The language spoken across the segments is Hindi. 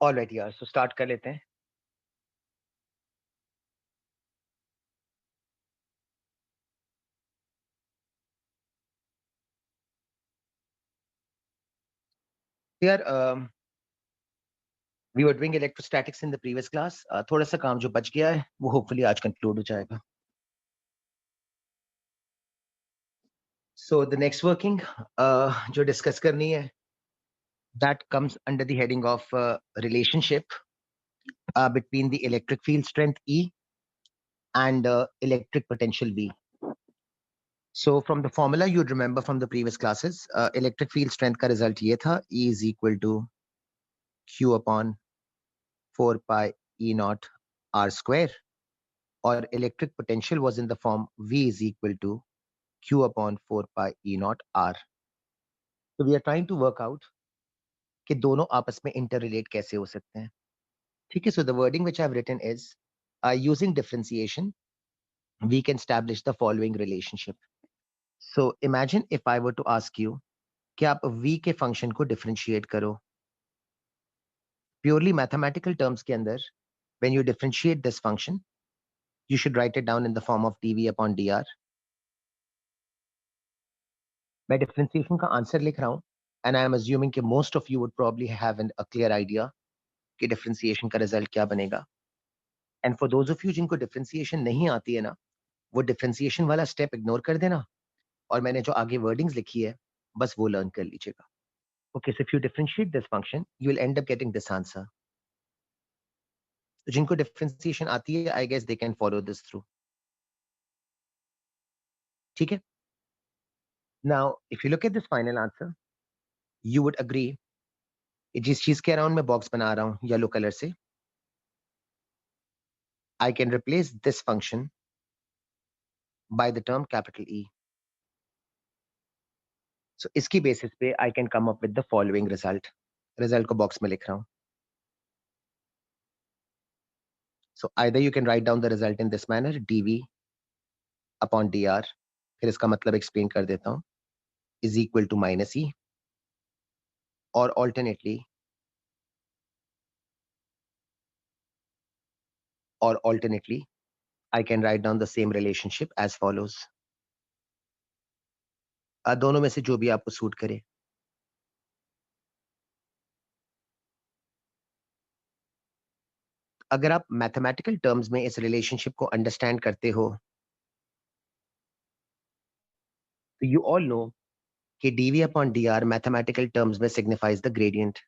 ऑलराइट यार, सो स्टार्ट कर लेते हैं। यार we were doing electrostatics in the previous class. थोड़ा सा काम जो बच गया है वो होपफुली आज कंक्लूड हो जाएगा। सो द नेक्स्ट वर्किंग जो डिस्कस करनी है that comes under the heading of relationship between the electric field strength E and electric potential V. So from the formula you'd remember from the previous classes, electric field strength का result ये था, E is equal to Q upon 4 pi E naught R square, or electric potential was in the form V is equal to Q upon 4 pi E naught R. So we are trying to work out कि दोनों आपस में interrelate कैसे हो सकते हैं। ठीक है, so the wording which I've written is, using differentiation we can establish the following relationship. So imagine if I were to ask you कि आप V के function को differentiate करो। Purely mathematical terms के अंदर when you differentiate this function you should write it down in the form of dv upon dr. मैं differentiation का आंसर लिख रहा हूँ and I am assuming कि most of you would probably have a clear idea कि differentiation का result क्या बनेगा। And for those of you जिनको differentiation नहीं आती है ना, वो differentiation वाला step ignore कर देना और मैंने जो आगे wordings लिखी है बस वो learn कर लीजिएगा। Okay, so if you differentiate this function you will end up getting this answer. तो जिनको differentiation आती है I guess they can follow this through. ठीक है? Now if you look at this final answer you would agree जिस चीज के अराउंड मैं बॉक्स बना रहा हूं येलो कलर से, I can replace this function by the term capital E. So इसकी बेसिस पे I can come up with the following result को बॉक्स में लिख रहा हूं। So either you can write down the result in this manner dv upon dr, फिर इसका मतलब एक्सप्लेन कर देता हूं, is equal to minus E, और alternately I can write down the same relationship as follows. दोनों में से जो भी आपको सूट करे। अगर आप मैथमेटिकल टर्म्स में इस रिलेशनशिप को अंडरस्टैंड करते हो तो यू ऑल नो कि dv upon dr mathematical terms में सिग्निफाइज द ग्रेडियंट।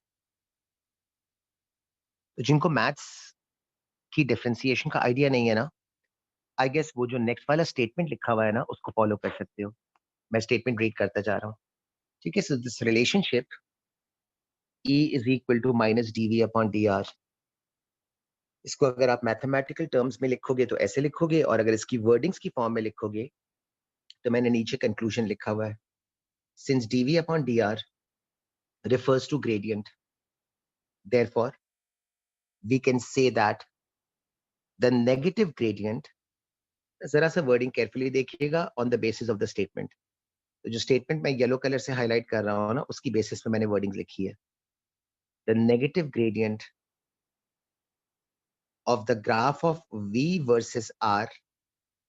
तो जिनको मैथ्स की डिफरेंशिएशन का आइडिया नहीं है ना, आई गेस वो जो नेक्स्ट वाला स्टेटमेंट लिखा हुआ है ना उसको फॉलो कर सकते हो। मैं स्टेटमेंट रीड करता जा रहा हूँ। ठीक है, so this relationship E is equal to minus dv upon dr, इसको अगर आप मैथमेटिकल टर्म्स में लिखोगे तो ऐसे लिखोगे, और अगर इसकी वर्डिंग्स की फॉर्म में लिखोगे तो मैंने नीचे कंक्लूजन लिखा हुआ है, since dv upon dr refers to gradient, therefore we can say that the negative gradient, जरा सा वर्डिंग केयरफुली देखिएगा, on the basis of the statement. तो जो स्टेटमेंट मैं येलो कलर से हाईलाइट कर रहा हूँ ना उसकी बेसिस पे मैंने वर्डिंग लिखी है। The negative gradient of the graph of v versus r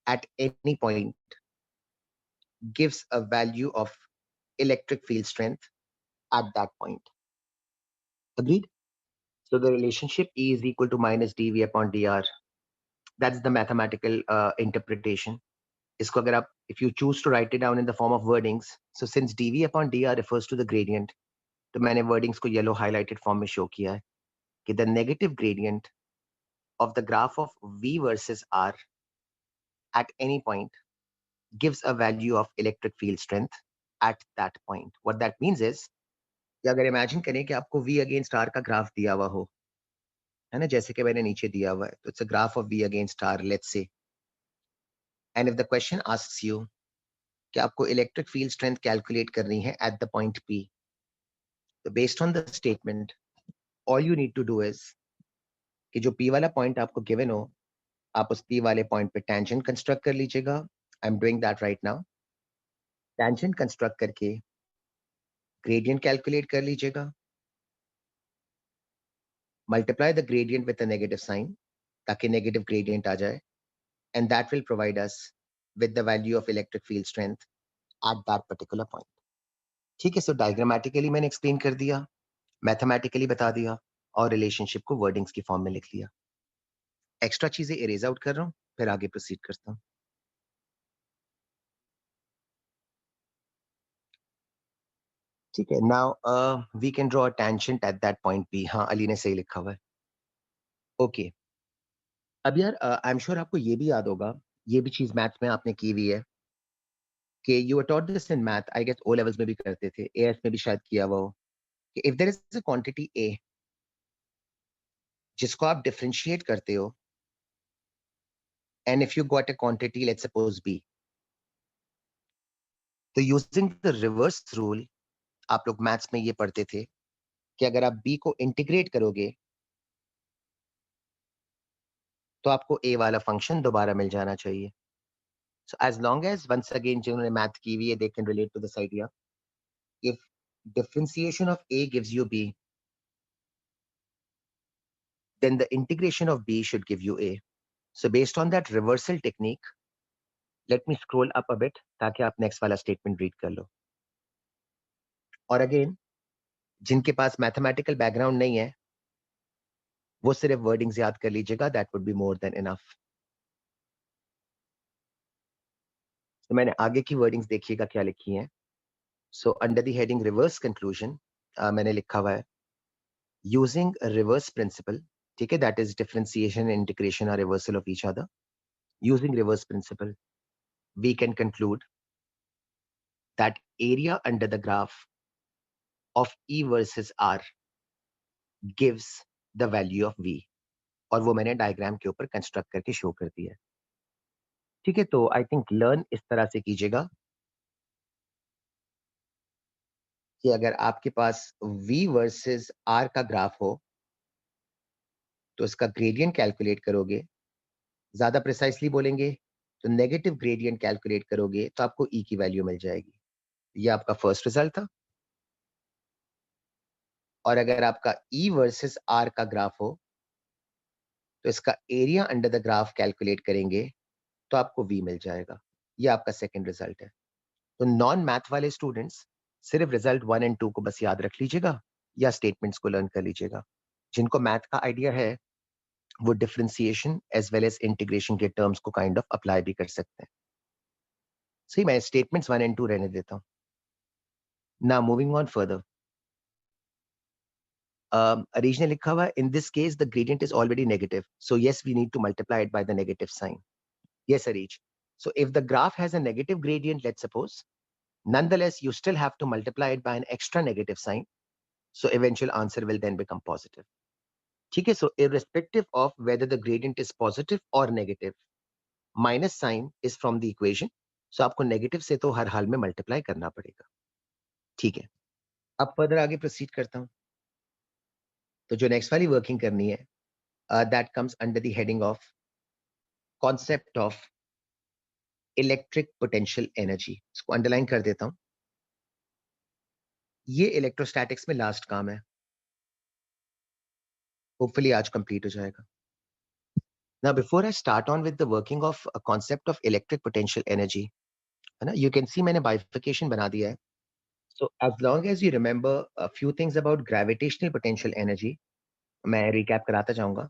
at any point gives a value of electric field strength at that point. Agreed? So the relationship E is equal to minus dv upon dr. That's the mathematical interpretation. इसको अगर आप, if you choose to write it down in the form of wordings, so since dv upon dr refers to the gradient, तो मैंने wordings को yellow highlighted form में show किया है कि the negative gradient of the graph of v versus r at any point gives a value of electric field strength at that point. What that means is कि अगर imagine करें कि आपको v against r का ग्राफ दिया हुआ हो, है ना, जैसे कि मैंने नीचे दिया हुआ है, तो it's a graph of v against r, let's say, and if the question asks you कि आपको इलेक्ट्रिक फील्ड स्ट्रेंथ कैलकुलेट करनी है एट द पॉइंट P, तो based on the statement all you need to do is कि जो P वाला पॉइंट आपको गिवन हो आप उस P वाले पॉइंट पे टेंजेंट कंस्ट्रक्ट कर लीजिएगा। I am doing that right now. Tangent construct करके ग्रेडियंट कैलकुलेट कर लीजिएगा, multiply the gradient with a negative sign ताकि नेगेटिव ग्रेडियंट आ जाए, and that will provide us with the value of electric field strength at that particular point. ठीक है, सो डायग्रामेटिकली मैंने एक्सप्लेन कर दिया, मैथमेटिकली बता दिया, और रिलेशनशिप को वर्डिंग्स की फॉर्म में लिख लिया. एक्स्ट्रा चीजें इरेज आउट कर रहा हूँ, फिर आगे प्रोसीड करता हूँ. ठीक है, now we can draw a tangent at that point B. हाँ, अली ने सही लिखा हुआ है. ओके, अब यार आई एम श्योर आपको ये भी याद होगा, ये भी चीज मैथ्स में आपने की हुई है कि you are taught this in math, I guess O levels में भी करते थे, एएस में भी शायद किया हुआ हो, कि if there is a quantity A जिसको आप डिफरेंशिएट करते हो, and if you got a quantity let's suppose B, तो यूजिंग द रिवर्स रूल आप लोग मैथ्स में ये पढ़ते थे कि अगर आप बी को इंटीग्रेट करोगे तो आपको ए वाला फंक्शन दोबारा मिल जाना चाहिए. So as long as once again जिन्होंने मैथ की हुई है they can relate to this idea. If differentiation of A gives you B, then the integration of B should give you A. So based on that reversal technique, let me scroll up a bit ताकि आप next वाला statement read कर लो. और again जिनके पास mathematical background नहीं है वो सिर्फ wordings याद कर लीजिएगा, that would be more than enough. तो मैंने आगे की wordings देखिएगा क्या लिखी हैं. So under the heading reverse conclusion मैंने लिखा हुआ है using a reverse principle, ठीक है, that is differentiation and integration are reversal of each other. Using reverse principle, we can conclude that area under the graph of E versus R gives the value of V. और वो मैंने डायग्राम के ऊपर कंस्ट्रक्ट करके शो कर दिया है. ठीक है, तो आई थिंक लर्न इस तरह से कीजिएगा कि अगर आपके पास V वर्सेस R का ग्राफ हो तो इसका ग्रेडियंट कैलकुलेट करोगे, ज्यादा प्रिसाइसली बोलेंगे तो नेगेटिव ग्रेडियंट कैलकुलेट करोगे तो आपको E की वैल्यू मिल जाएगी. ये आपका फर्स्ट रिजल्ट था. और अगर आपका E वर्सेस R का ग्राफ हो तो इसका area under the graph calculate करेंगे तो आपको V मिल जाएगा. ये आपका सेकंड रिजल्ट है. तो नॉन मैथ वाले स्टूडेंट्स सिर्फ रिजल्ट 1 और 2 को बस याद रख लीजिएगा या स्टेटमेंट्स को लर्न कर लीजिएगा. जिनको मैथ का आइडिया है वो differentiation as well as integration के टर्म्स को काइंड ऑफ अप्लाई भी कर सकते हैं. सही, मैं स्टेटमेंट्स 1 और 2 रहने देता हूँ. ना मूविंग ऑन फर्दर, अरीज ने लिखा हुआ in this case the gradient is already negative, so yes we need to multiply it by the negative sign. Yes, Arij. So if the graph has a negative gradient, let's suppose, nonetheless, you still have to multiply it by an extra negative sign. So eventual answer will then become positive. ठीक है, so irrespective of whether the gradient is positive or negative, minus sign is from the equation. So आपको negative से तो हर हाल में multiply करना पड़ेगा. ठीक है, अब further आगे proceed करता हूँ. तो जो next वाली working करनी है, that comes under the heading of concept of electric potential energy. इसको अंडरलाइन कर देता हूं. ये इलेक्ट्रोस्टैटिक्स में लास्ट काम है, होपफुली आज कंप्लीट हो जाएगा. Now before I start on with the working of a concept of electric potential energy, है ना, यू कैन सी मैंने बाइफिकेशन बना दिया है. So as long as you remember a few things about gravitational potential energy, मैं रिकैप कराता जाऊंगा.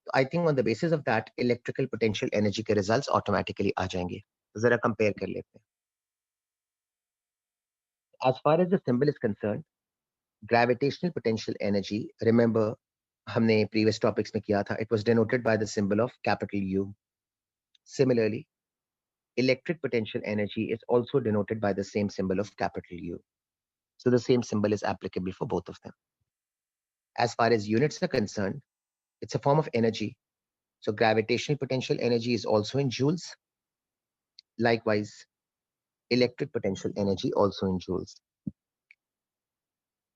तो I think on the basis of that electrical potential energy के रिजल्ट्स ऑटोमेटिकली आ जाएंगे. तो जरा कंपेयर कर लेते हैं. As far as the symbol is concern, gravitational potential energy, remember हमने previous topics में किया था, it was denoted by the symbol of capital U. Similarly, electric potential energy is also denoted by the same symbol of capital U. So the same symbol is applicable for both of them. As far as units are concerned, it's a form of energy. So gravitational potential energy is also in joules. Likewise, electric potential energy also in joules.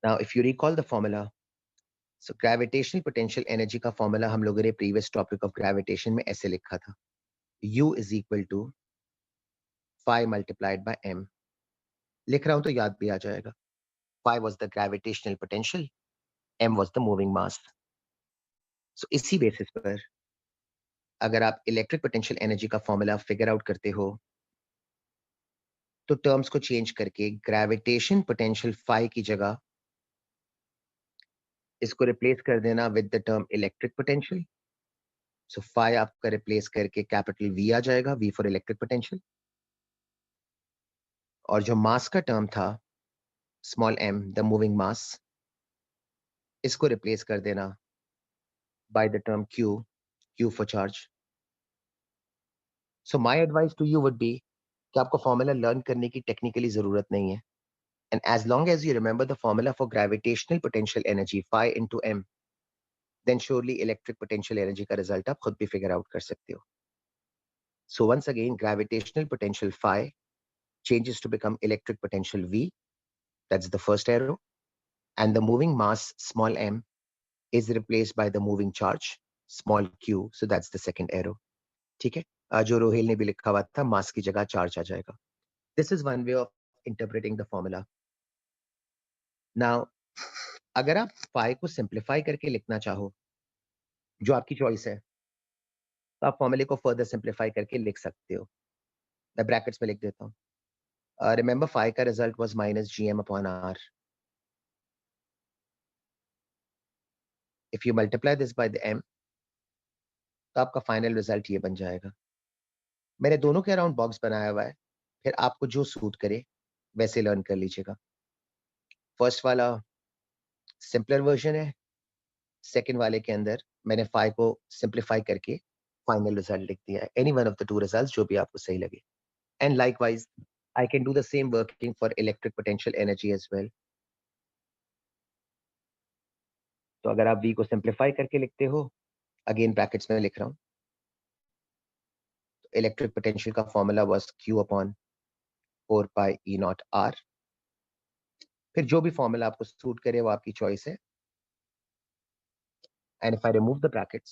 Now, if you recall the formula, so gravitational potential energy का formula हम लोगों ने previous topic of gravitation में ऐसे लिखा था. U is equal to phi multiplied by m. लिख रहा हूं तो याद भी आ जाएगा. Phi was the gravitational potential, m was the moving mass. सो इसी बेसिस पर अगर आप इलेक्ट्रिक पोटेंशियल एनर्जी का फॉर्मूला फिगर आउट करते हो तो टर्म्स को चेंज करके ग्रेविटेशन पोटेंशियल फाई की जगह इसको रिप्लेस कर देना with the term electric potential. So phi आपका रिप्लेस करके कैपिटल वी आ जाएगा, वी फॉर इलेक्ट्रिक पोटेंशियल। और जो मास का टर्म था small M, the moving mass, इसको रिप्लेस कर देना by the term Q, Q for charge. So my advice to you would be कि आपको फॉर्मूला लर्न करने की टेक्निकली जरूरत नहीं है। And as long as you remember the formula for gravitational potential energy phi into M, then surely electric potential energy का रिजल्ट आप खुद भी फिगर आउट कर सकते हो। So once again gravitational potential phi changes to become electric potential V, that's the first arrow, and the moving mass small m is replaced by the moving charge small q, so that's the second arrow. ठीक है, जो रोहिल ने भी लिखा हुआ था मास की जगह चार्ज आ जाएगा। This is one way of interpreting the formula. Now अगर आप फाई को सिंप्लीफाई करके लिखना चाहो, जो आपकी चॉइस है, तो आप फॉर्मूले को फर्दर सिंप्लीफाई करके लिख सकते हो। मैं ब्रैकेट्स में लिख देता हूँ। रिमेंबर फाई का result was minus G M upon R. If you multiply this by the M, तो आपका फाइनल रिजल्ट ये बन जाएगा। मैंने दोनों के अराउंड बॉक्स बनाया हुआ है, फिर आपको जो सूट करे वैसे लर्न कर लीजिएगा। फर्स्ट वाला सिंपलर वर्जन है, सेकंड वाले के अंदर मैंने फाइव को सिंप्लीफाई करके फाइनल रिजल्ट लिख दिया है। Any one of the two results जो भी आपको सही लगे। And likewise I can do the same working for electric potential energy as well. तो अगर आप वी को सिंप्लीफाई करके लिखते हो, अगेन ब्रैकेट्स में लिख रहा हूँ, इलेक्ट्रिक पोटेंशियल का formula was Q upon 4 pi E naught R. फिर जो भी फॉर्मूला आपको सूट करे वो आपकी चॉइस है। And if I remove the brackets,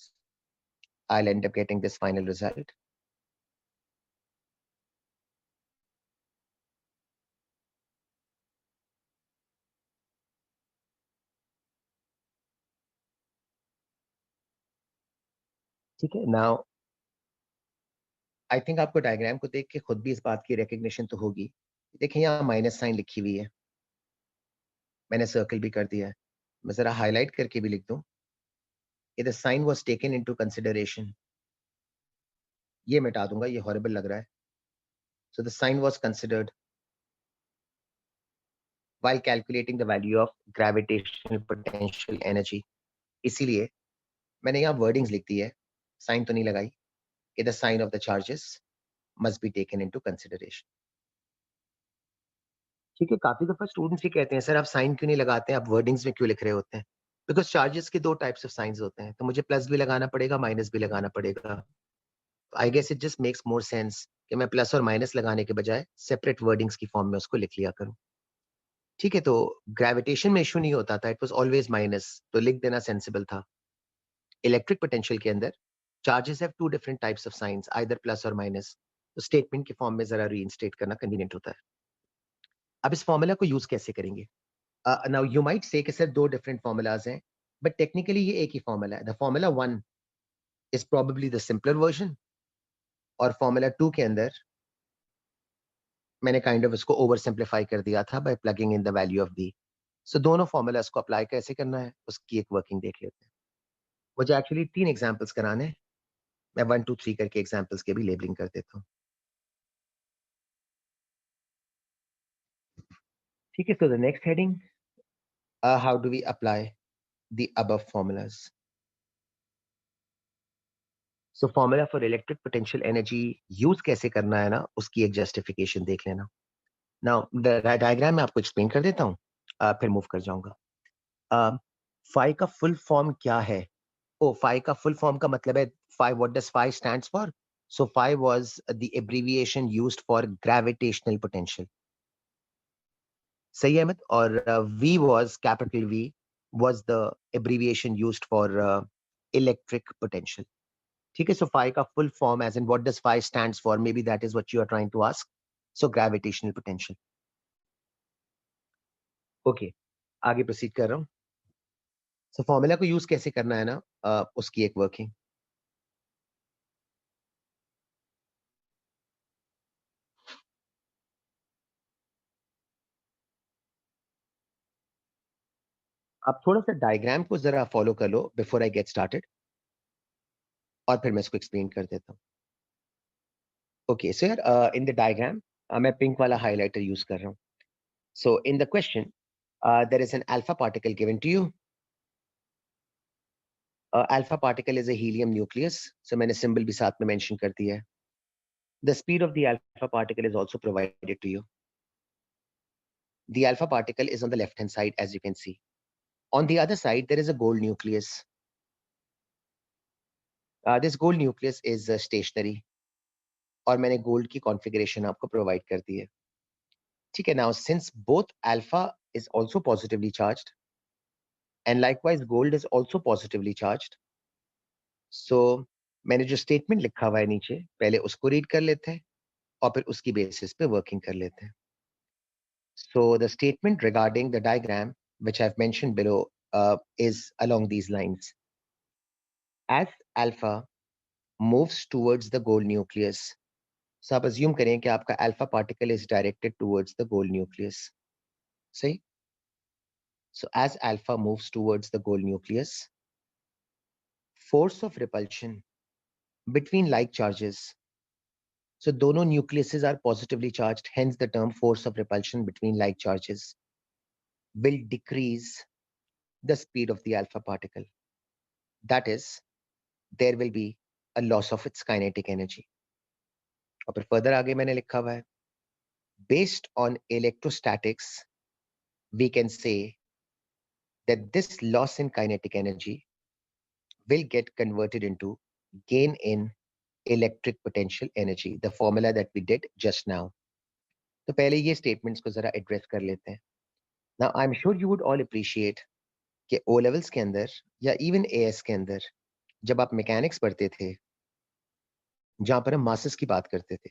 I'll end up getting this final result. ठीक है, नाउ आई थिंक आपको डायग्राम को देख के खुद भी इस बात की रिकग्निशन तो होगी। देखिए यहाँ माइनस साइन लिखी हुई है, मैंने सर्कल भी कर दिया है। मैं जरा हाईलाइट करके भी लिख दूं, the sign was taken into consideration. ये मिटा दूंगा, ये हॉरिबल लग रहा है। So the sign was considered while calculating the value of gravitational potential energy। इसीलिए मैंने यहाँ वर्डिंग्स लिख दी है, साइन तो नहीं लगाई, कि the sign of the charges must be taken into consideration. ठीक है, काफी दफा स्टूडेंट्स ये कहते हैं सर आप साइन क्यों नहीं लगाते हैं, आप वर्डिंग्स में क्यों लिख रहे होते हैं? बिकॉज चार्जेस के दो टाइप्स ऑफ साइंस होते हैं, तो मुझे प्लस भी लगाना पड़ेगा, माइनस भी लगाना पड़ेगा। I guess it just makes more sense कि मैं प्लस और माइनस लगाने के बजाय सेपरेट वर्डिंग्स की फॉर्म में उसको लिख लिया करूं। ठीक है, तो ग्रेविटेशन में इशू नहीं होता था, इट वाज ऑलवेज माइनस, तो लिख देना सेंसिबल था। इलेक्ट्रिक पोटेंशियल के अंदर charges have two different types of signs, either plus और माइनस, तो स्टेटमेंट की फॉर्म में जरा रीइंस्टेट करना कन्वीनियंट होता है। अब इस फॉर्मूला को यूज कैसे करेंगे? नाउ यू माइट से कि सर दो डिफरेंट फॉर्मूलाज हैं, बट टेक्निकली ये एक ही फॉर्मूला है। The formula 1 is probably the simpler version, और फॉर्मूला 2 के अंदर मैंने काइंड ऑफ इसको ओवर सिंप्लीफाई कर दिया था by plugging in the value of the. So दोनों फॉर्मूलाज को अप्लाई कैसे करना है उसकी एक वर्किंग देख लेते हैं। मुझे एक्चुअली 3 एग्जांपल्स कराने हैं, मैं 1 2 3 करके एग्जांपल्स के भी लेबलिंग कर देता हूँ। ठीक है, so the next heading, how do we apply the above formulas. So formula for electric potential energy use कैसे करना है ना, उसकी एक जस्टिफिकेशन देख लेना। नाउ डायग्राम में आपको एक्सप्लेन कर देता हूँ, फिर मूव कर जाऊंगा। फाई का फुल फॉर्म क्या है? ओ, फाई का फुल फॉर्म का मतलब है phi, what does phi stands for? So phi was the abbreviation used for gravitational potential. सही है अहमद? और V was, capital V was the abbreviation used for electric potential. ठीक है, सो फाई का full form as in what does phi stands for, maybe that is what you are trying to ask. So gravitational potential. Okay, आगे प्रोसीड कर रहा हूँ। सो फॉर्मूला को यूज कैसे करना है ना, उसकी एक वर्किंग। आप थोड़ा सा डायग्राम को जरा फॉलो कर लो बिफोर आई गेट स्टार्टेड, और फिर मैं इसको एक्सप्लेन कर देता हूँ। ओके सो यार, इन द डायग्राम मैं पिंक वाला हाइलाइटर यूज कर रहा हूँ। So in the question there is an alpha particle given to you. Alpha particle is a helium nucleus, so मैंने सिंबल भी साथ में मेंशन कर दिया है। The speed of the alpha particle is also provided to you. The alpha particle is on the left hand side, as you can see. On the other side, there is a gold nucleus. This gold nucleus is stationary, और मैंने gold की configuration आपको provide कर दी है। ठीक है, now since both alpha is also positively charged and likewise gold is also positively charged, so मैंने जो statement लिखा हुआ है नीचे, पहले उसको read कर लेते हैं और फिर उसकी basis पे working कर लेते हैं। So the statement regarding the diagram which I've mentioned below is along these lines. As alpha moves towards the gold nucleus. So आप assume करें कि आपका alpha particle is directed towards the gold nucleus. सही? So as alpha moves towards the gold nucleus, force of repulsion between like charges. So दोनों nucleuses are positively charged, hence the term force of repulsion between like charges will decrease the speed of the alpha particle. That is, there will be a loss of its kinetic energy. और फिर further आगे मैंने लिखा हुआ है, based on electrostatics, we can say that this loss in kinetic energy will get converted into gain in electric potential energy, the formula that we did just now. तो पहले ये statements को जरा address कर लेते हैं. Now I'm sure you would all appreciate कि O levels के अंदर या even AS के अंदर जब आप mechanics पढ़ते थे, जहाँ पर हम masses की बात करते थे,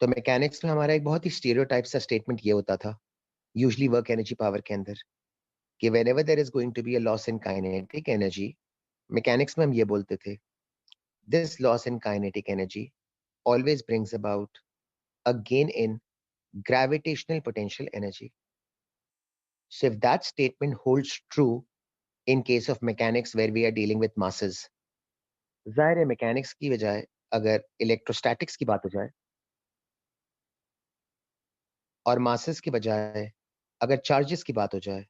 तो mechanics में हमारा एक बहुत ही stereotype सा statement ये होता था, usually work energy power के अंदर, कि whenever there is going to be a loss in kinetic energy, mechanics में हम ये बोलते थे, this loss in kinetic energy always brings about a gain in gravitational potential energy. So if that statement holds true in case of mechanics where we are dealing with masses, जाहिर है mechanics की बजाय अगर electrostatics की बात हो जाए और masses की बजाय अगर charges की बात हो जाए,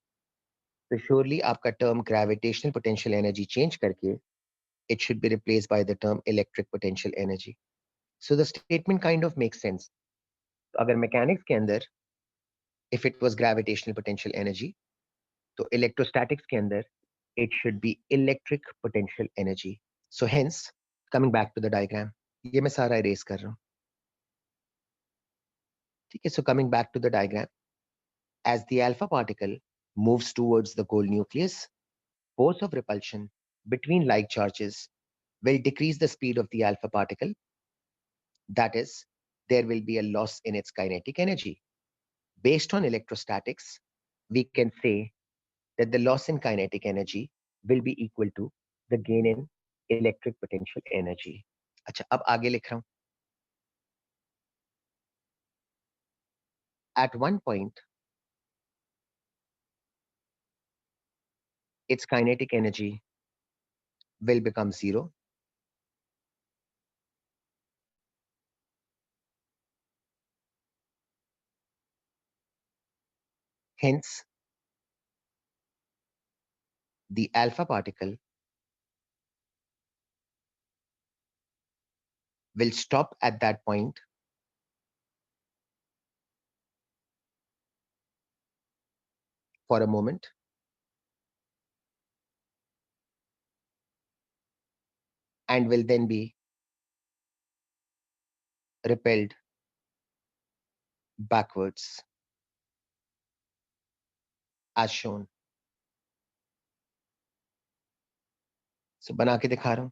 तो surely आपका term gravitational potential energy change करके it should be replaced by the term electric potential energy. So the statement kind of makes sense. तो अगर mechanics के अंदर if it was gravitational potential energy, तो electrostatics के अंदर it should be electric potential energy. So hence, coming back to the diagram, ये मैं सारा erase कर रहा हूँ. ठीक है, so coming back to the diagram, as the alpha particle moves towards the gold nucleus, force of repulsion between like charges will decrease the speed of the alpha particle. That is, there will be a loss in its kinetic energy. Based on electrostatics, we can say that the loss in kinetic energy will be equal to the gain in electric potential energy. अच्छा, अब आगे लिख रहा हूं. At one point, its kinetic energy will become zero. Hence, the alpha particle will stop at that point for a moment and will then be repelled backwards as shown. So बना के दिखा रहा हूं.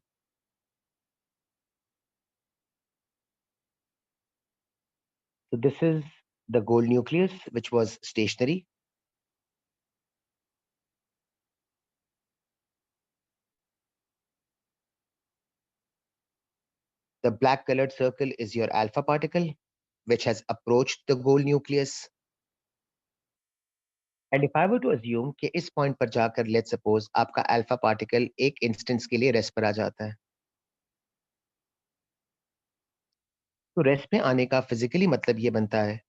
So this is the gold nucleus, which was stationary. The black colored circle is your alpha particle, which has approached the gold nucleus. And if I were to assume कि इस point पर जाकर let's suppose आपका alpha particle एक instance के लिए rest पर आ जाता है, तो rest में आने का physically मतलब ये बनता है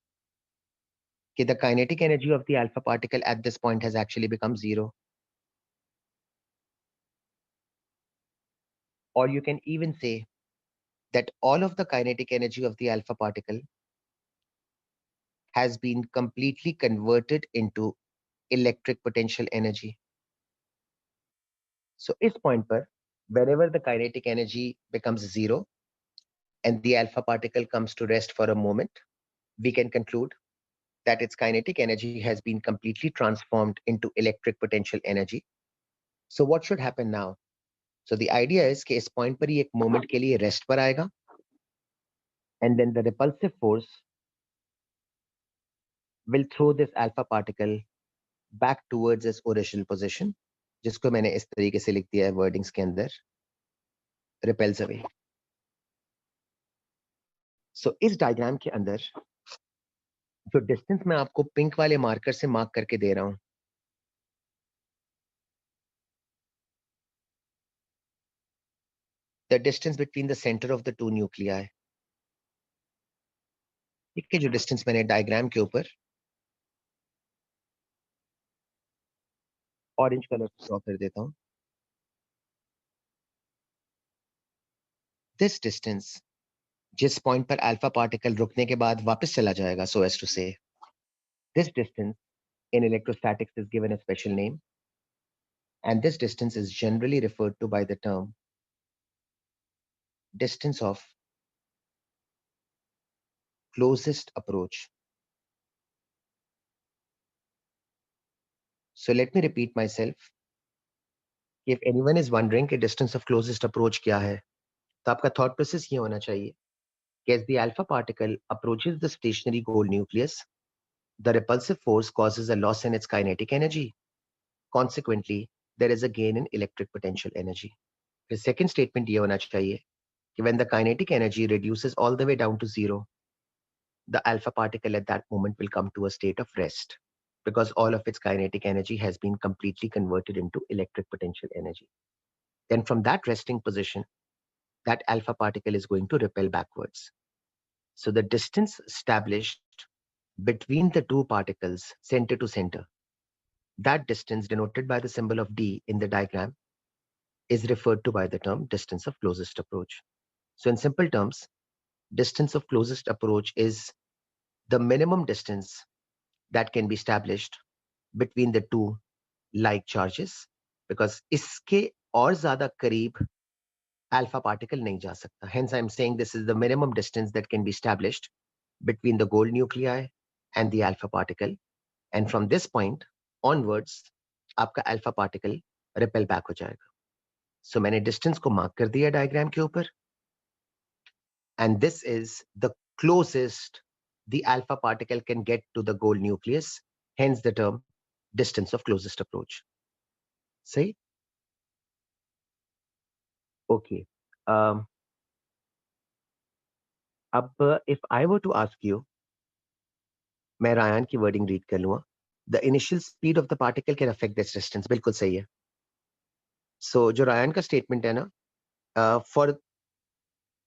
कि the kinetic energy of the alpha particle at this point has actually become zero. Or you can even say that all of the kinetic energy of the alpha particle has been completely converted into electric potential energy. So इस point पर, whenever the kinetic energy becomes zero and the alpha particle comes to rest for a moment, we can conclude that its kinetic energy has been completely transformed into electric potential energy. So what should happen now? So the idea is कि इस point पर ही एक moment के लिए rest पर आएगा, and then the repulsive force will throw this alpha particle back towards its original position, जिसको मैंने इस तरीके से लिख दिया है wordings के अंदर, repels away. So इस diagram के अंदर जो distance मैं आपको pink वाले marker से mark करके दे रहा हूं, the distance between the center of the two nuclei, ठीक है, जो distance मैंने diagram के ऊपर orange color से draw कर देता हूं, this distance जिस point पर alpha particle रुकने के बाद वापस चला जाएगा, so as to say, this distance in electrostatics is given a special name, and this distance is generally referred to by the term distance of closest approach. So let me repeat myself. If anyone is wondering कि distance of closest approach क्या है, तो आपका thought process ये होना चाहिए कि as the alpha particle approaches the stationary gold nucleus, the repulsive force causes a loss in its kinetic energy. Consequently, there is a gain in electric potential energy. The second statement ये होना चाहिए कि when the kinetic energy reduces all the way down to zero, the alpha particle at that moment will come to a state of rest because all of its kinetic energy has been completely converted into electric potential energy. Then from that resting position, that alpha particle is going to repel backwards. So the distance established between the two particles, center to center, that distance denoted by the symbol of D in the diagram is referred to by the term distance of closest approach. So in simple terms, distance of closest approach is the minimum distance that can be established between the two like charges, because इसके और ज़्यादा करीब alpha particle नहीं जा सकता. Hence, I'm saying this is the minimum distance that can be established between the gold nuclei and the alpha particle. And from this point onwards, आपका alpha particle repel back हो जाएगा. So मैंने distance को mark कर दिया diagram के ऊपर. And this is the closest the alpha particle can get to the gold nucleus. Hence the term distance of closest approach. See? Okay. If I were to ask you, मैं रायन की wording read कर लूँगा. The initial speed of the particle can affect this distance. बिल्कुल सही है. So जो रायन का statement है ना, for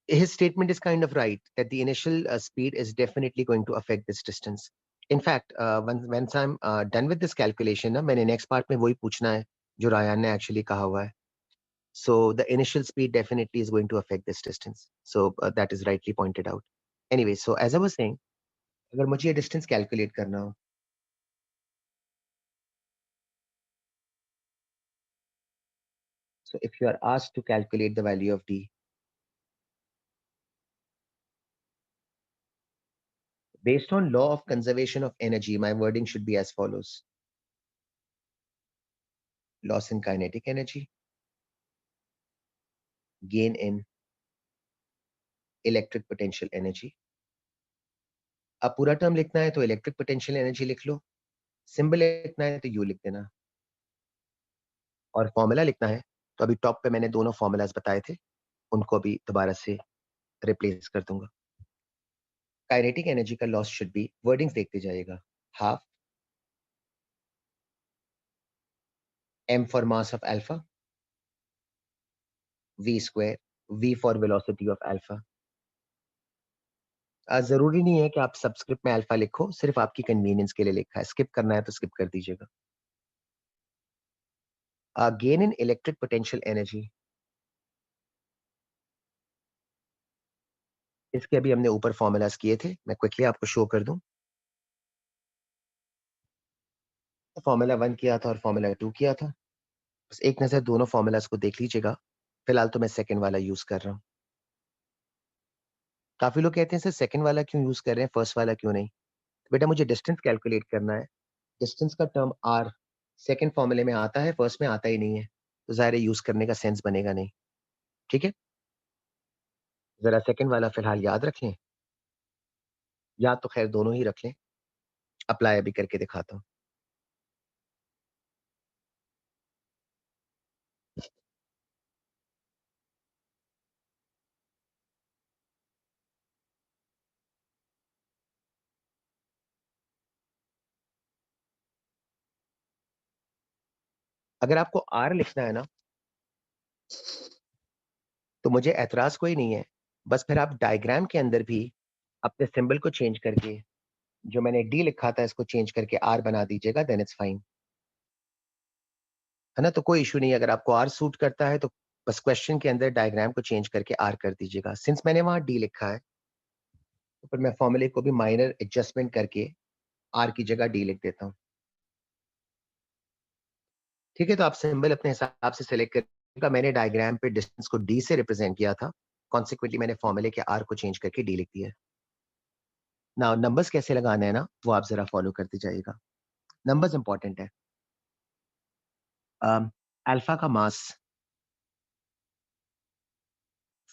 his statement is kind of right that the initial speed is definitely going to affect this distance. In fact, once I'm done with this calculation, ना मैंने next part में वही पूछना है जो रायन ने actually कहा हुआ है. So the initial speed definitely is going to affect this distance. So that is rightly pointed out. Anyway, so as I was saying, अगर मुझे ये distance calculate करना हो, so if you are asked to calculate the value of D, based on law of conservation of energy, my wording should be as follows. Loss in kinetic energy, gain in electric potential energy. अब पूरा टर्म लिखना है तो इलेक्ट्रिक पोटेंशियल एनर्जी लिख लो, सिंबल लिखना है तो यू लिख देना, और फॉर्मूला लिखना है तो अभी टॉप पे मैंने दोनों फॉर्मूलाज बताए थे, उनको भी दोबारा से रिप्लेस कर दूंगा। काइनेटिक एनर्जी का लॉस शुड बी, वर्डिंग्स देखते जाइएगा, half m for mass of alpha, v square, v for velocity of alpha. जरूरी नहीं है कि आप सबस्क्रिप्ट में अल्फा लिखो, सिर्फ आपकी कन्वीनियंस के लिए लिखा है, स्किप करना है तो स्किप कर दीजिएगा। Gain in electric potential energy, इसके अभी हमने ऊपर फॉर्मूलाज किए थे, मैं क्विकली आपको शो कर दूं। फॉर्मूला 1 किया था और फॉर्मूला 2 किया था, बस एक नजर दोनों फॉर्मूलाज को देख लीजिएगा। फिलहाल तो मैं सेकंड वाला यूज कर रहा हूँ। काफी लोग कहते हैं सर सेकंड वाला क्यों यूज कर रहे हैं, फर्स्ट वाला क्यों नहीं? तो बेटा मुझे डिस्टेंस कैलकुलेट करना है, डिस्टेंस का टर्म आर सेकंड फॉर्मूले में आता है, फर्स्ट में आता ही नहीं है, तो जाहिर है यूज करने का सेंस बनेगा नहीं। ठीक है, जरा सेकंड वाला फिलहाल याद रख लें, या तो खैर दोनों ही रख लें। अप्लाई अभी करके दिखाता हूँ। अगर आपको आर लिखना है ना, तो मुझे एतराज कोई नहीं है, बस फिर आप डायग्राम के अंदर भी अपने सिंबल को चेंज करके, जो मैंने डी लिखा था इसको चेंज करके आर बना दीजिएगा, देन इट्स फाइन, है ना? तो कोई इशू नहीं है, अगर आपको आर सूट करता है तो बस क्वेश्चन के अंदर डायग्राम को चेंज करके आर कर दीजिएगा। सिंस मैंने वहां डी लिखा है, तो फिर मैं फॉर्मूले को भी माइनर एडजस्टमेंट करके आर की जगह डी लिख देता हूँ। ठीक है, तो आप सिंबल अपने हिसाब से सेलेक्ट करिएगा। मैंने डायग्राम पे डिस्टेंस को डी से रिप्रेजेंट किया था, कॉन्सिक्वेंटली मैंने फॉर्मूले के आर को चेंज करके डी लिख दिया है। नाउ नंबर्स कैसे लगाना है ना, वो आप जरा फॉलो करते जाइएगा। नंबर्स इंपॉर्टेंट है। अल्फा का मास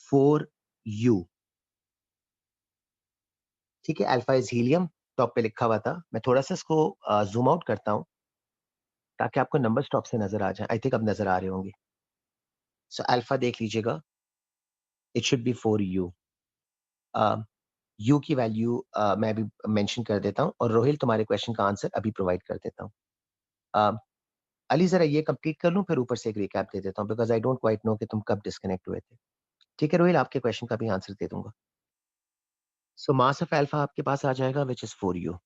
4u, ठीक है, अल्फा इज हीलियम, टॉप पे लिखा हुआ था। मैं थोड़ा सा इसको जूम आउट करता हूँ ताकि आपको नंबर टॉप से नजर आ जाए। आई थिंक अब नजर आ रहे होंगे। सो अल्फा देख लीजिएगा, it should be 4u। You की वैल्यू मैं अभी मेंशन कर देता हूँ, और रोहिल तुम्हारे क्वेश्चन का आंसर अभी प्रोवाइड कर देता हूँ। अली जरा ये कंप्लीट कर लूँ, फिर ऊपर से एक रिकैप दे देता हूँ, because I don't quite know कि तुम कब डिस्कनेक्ट हुए थे। ठीक है रोहिल, आपके क्वेश्चन का भी आंसर दे दूंगा। सो मास ऑफ अल्फा आपके पास आ जाएगा, विच इज 4u।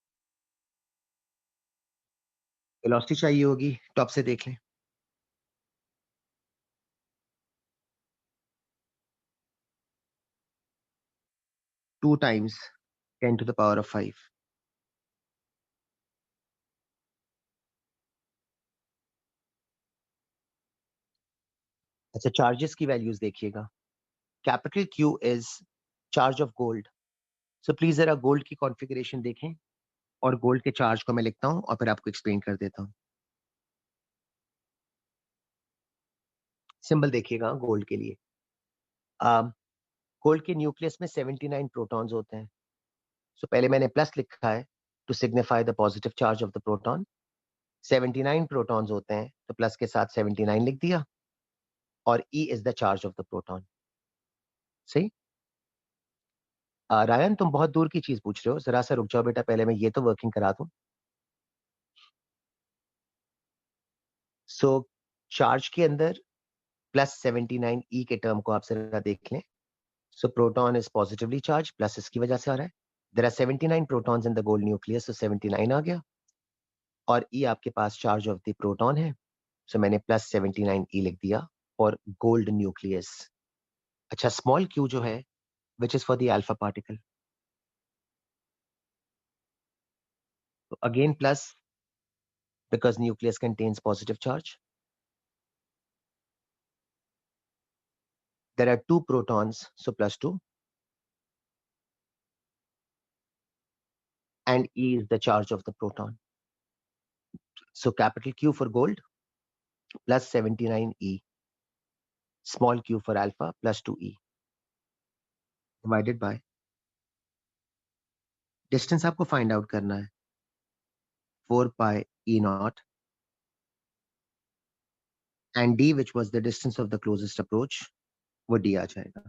वेलोसिटी चाहिए होगी, टॉप से देख लें। टू टाइम्स 10⁵ अच्छा, चार्जेस की वैल्यूज देखिएगा। Capital Q is charge of gold. So please जरा गोल्ड की कॉन्फ़िगरेशन देखें, और गोल्ड के चार्ज को मैं लिखता हूँ और फिर आपको एक्सप्लेन कर देता हूँ। सिंबल देखिएगा गोल्ड के लिए। गोल्ड के न्यूक्लियस में 79 प्रोटॉन्स होते हैं। सो पहले मैंने प्लस लिखा है to signify the positive charge of the proton. 79 protons होते हैं, तो प्लस के साथ 79 लिख दिया, और E is the charge of the proton. सही। रायन तुम बहुत दूर की चीज पूछ रहे हो, जरा सा रुक जाओ बेटा, पहले मैं ये तो वर्किंग करा दूं। सो चार्ज के अंदर +79 ई के टर्म को आप जरा देख लें। So proton is positively charge, plus इसकी वजह से आ रहा है। There are 79 protons in the gold nucleus, तो 79 आ गया, और ई आपके पास चार्ज ऑफ द प्रोटॉन है, सो मैंने +79 ई लिख दिया फॉर गोल्ड न्यूक्लियस। अच्छा, स्मॉल क्यू जो है, which is for the alpha particle, तो again plus, because nucleus contains positive charge. There are two protons, so +2, and E is the charge of the proton. So capital Q for gold, +79 E, small q for alpha, +2 E, divided by distance आपको find out करना है, 4πE0, and D, which was the distance of the closest approach, वो D आ जाएगा।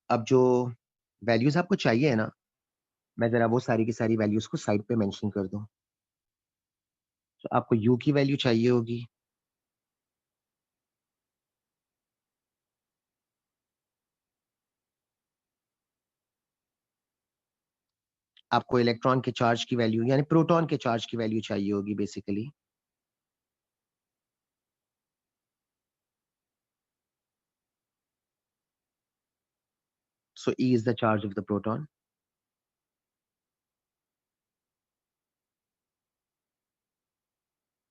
अब जो वैल्यूज आपको चाहिए है ना, मैं जरा वो सारी की सारी वैल्यूज को साइड पे मेंशन कर दूं। तो आपको यू की वैल्यू चाहिए होगी, आपको इलेक्ट्रॉन के चार्ज की वैल्यू यानी प्रोटॉन के चार्ज की वैल्यू चाहिए होगी basically. So E is the charge of the proton.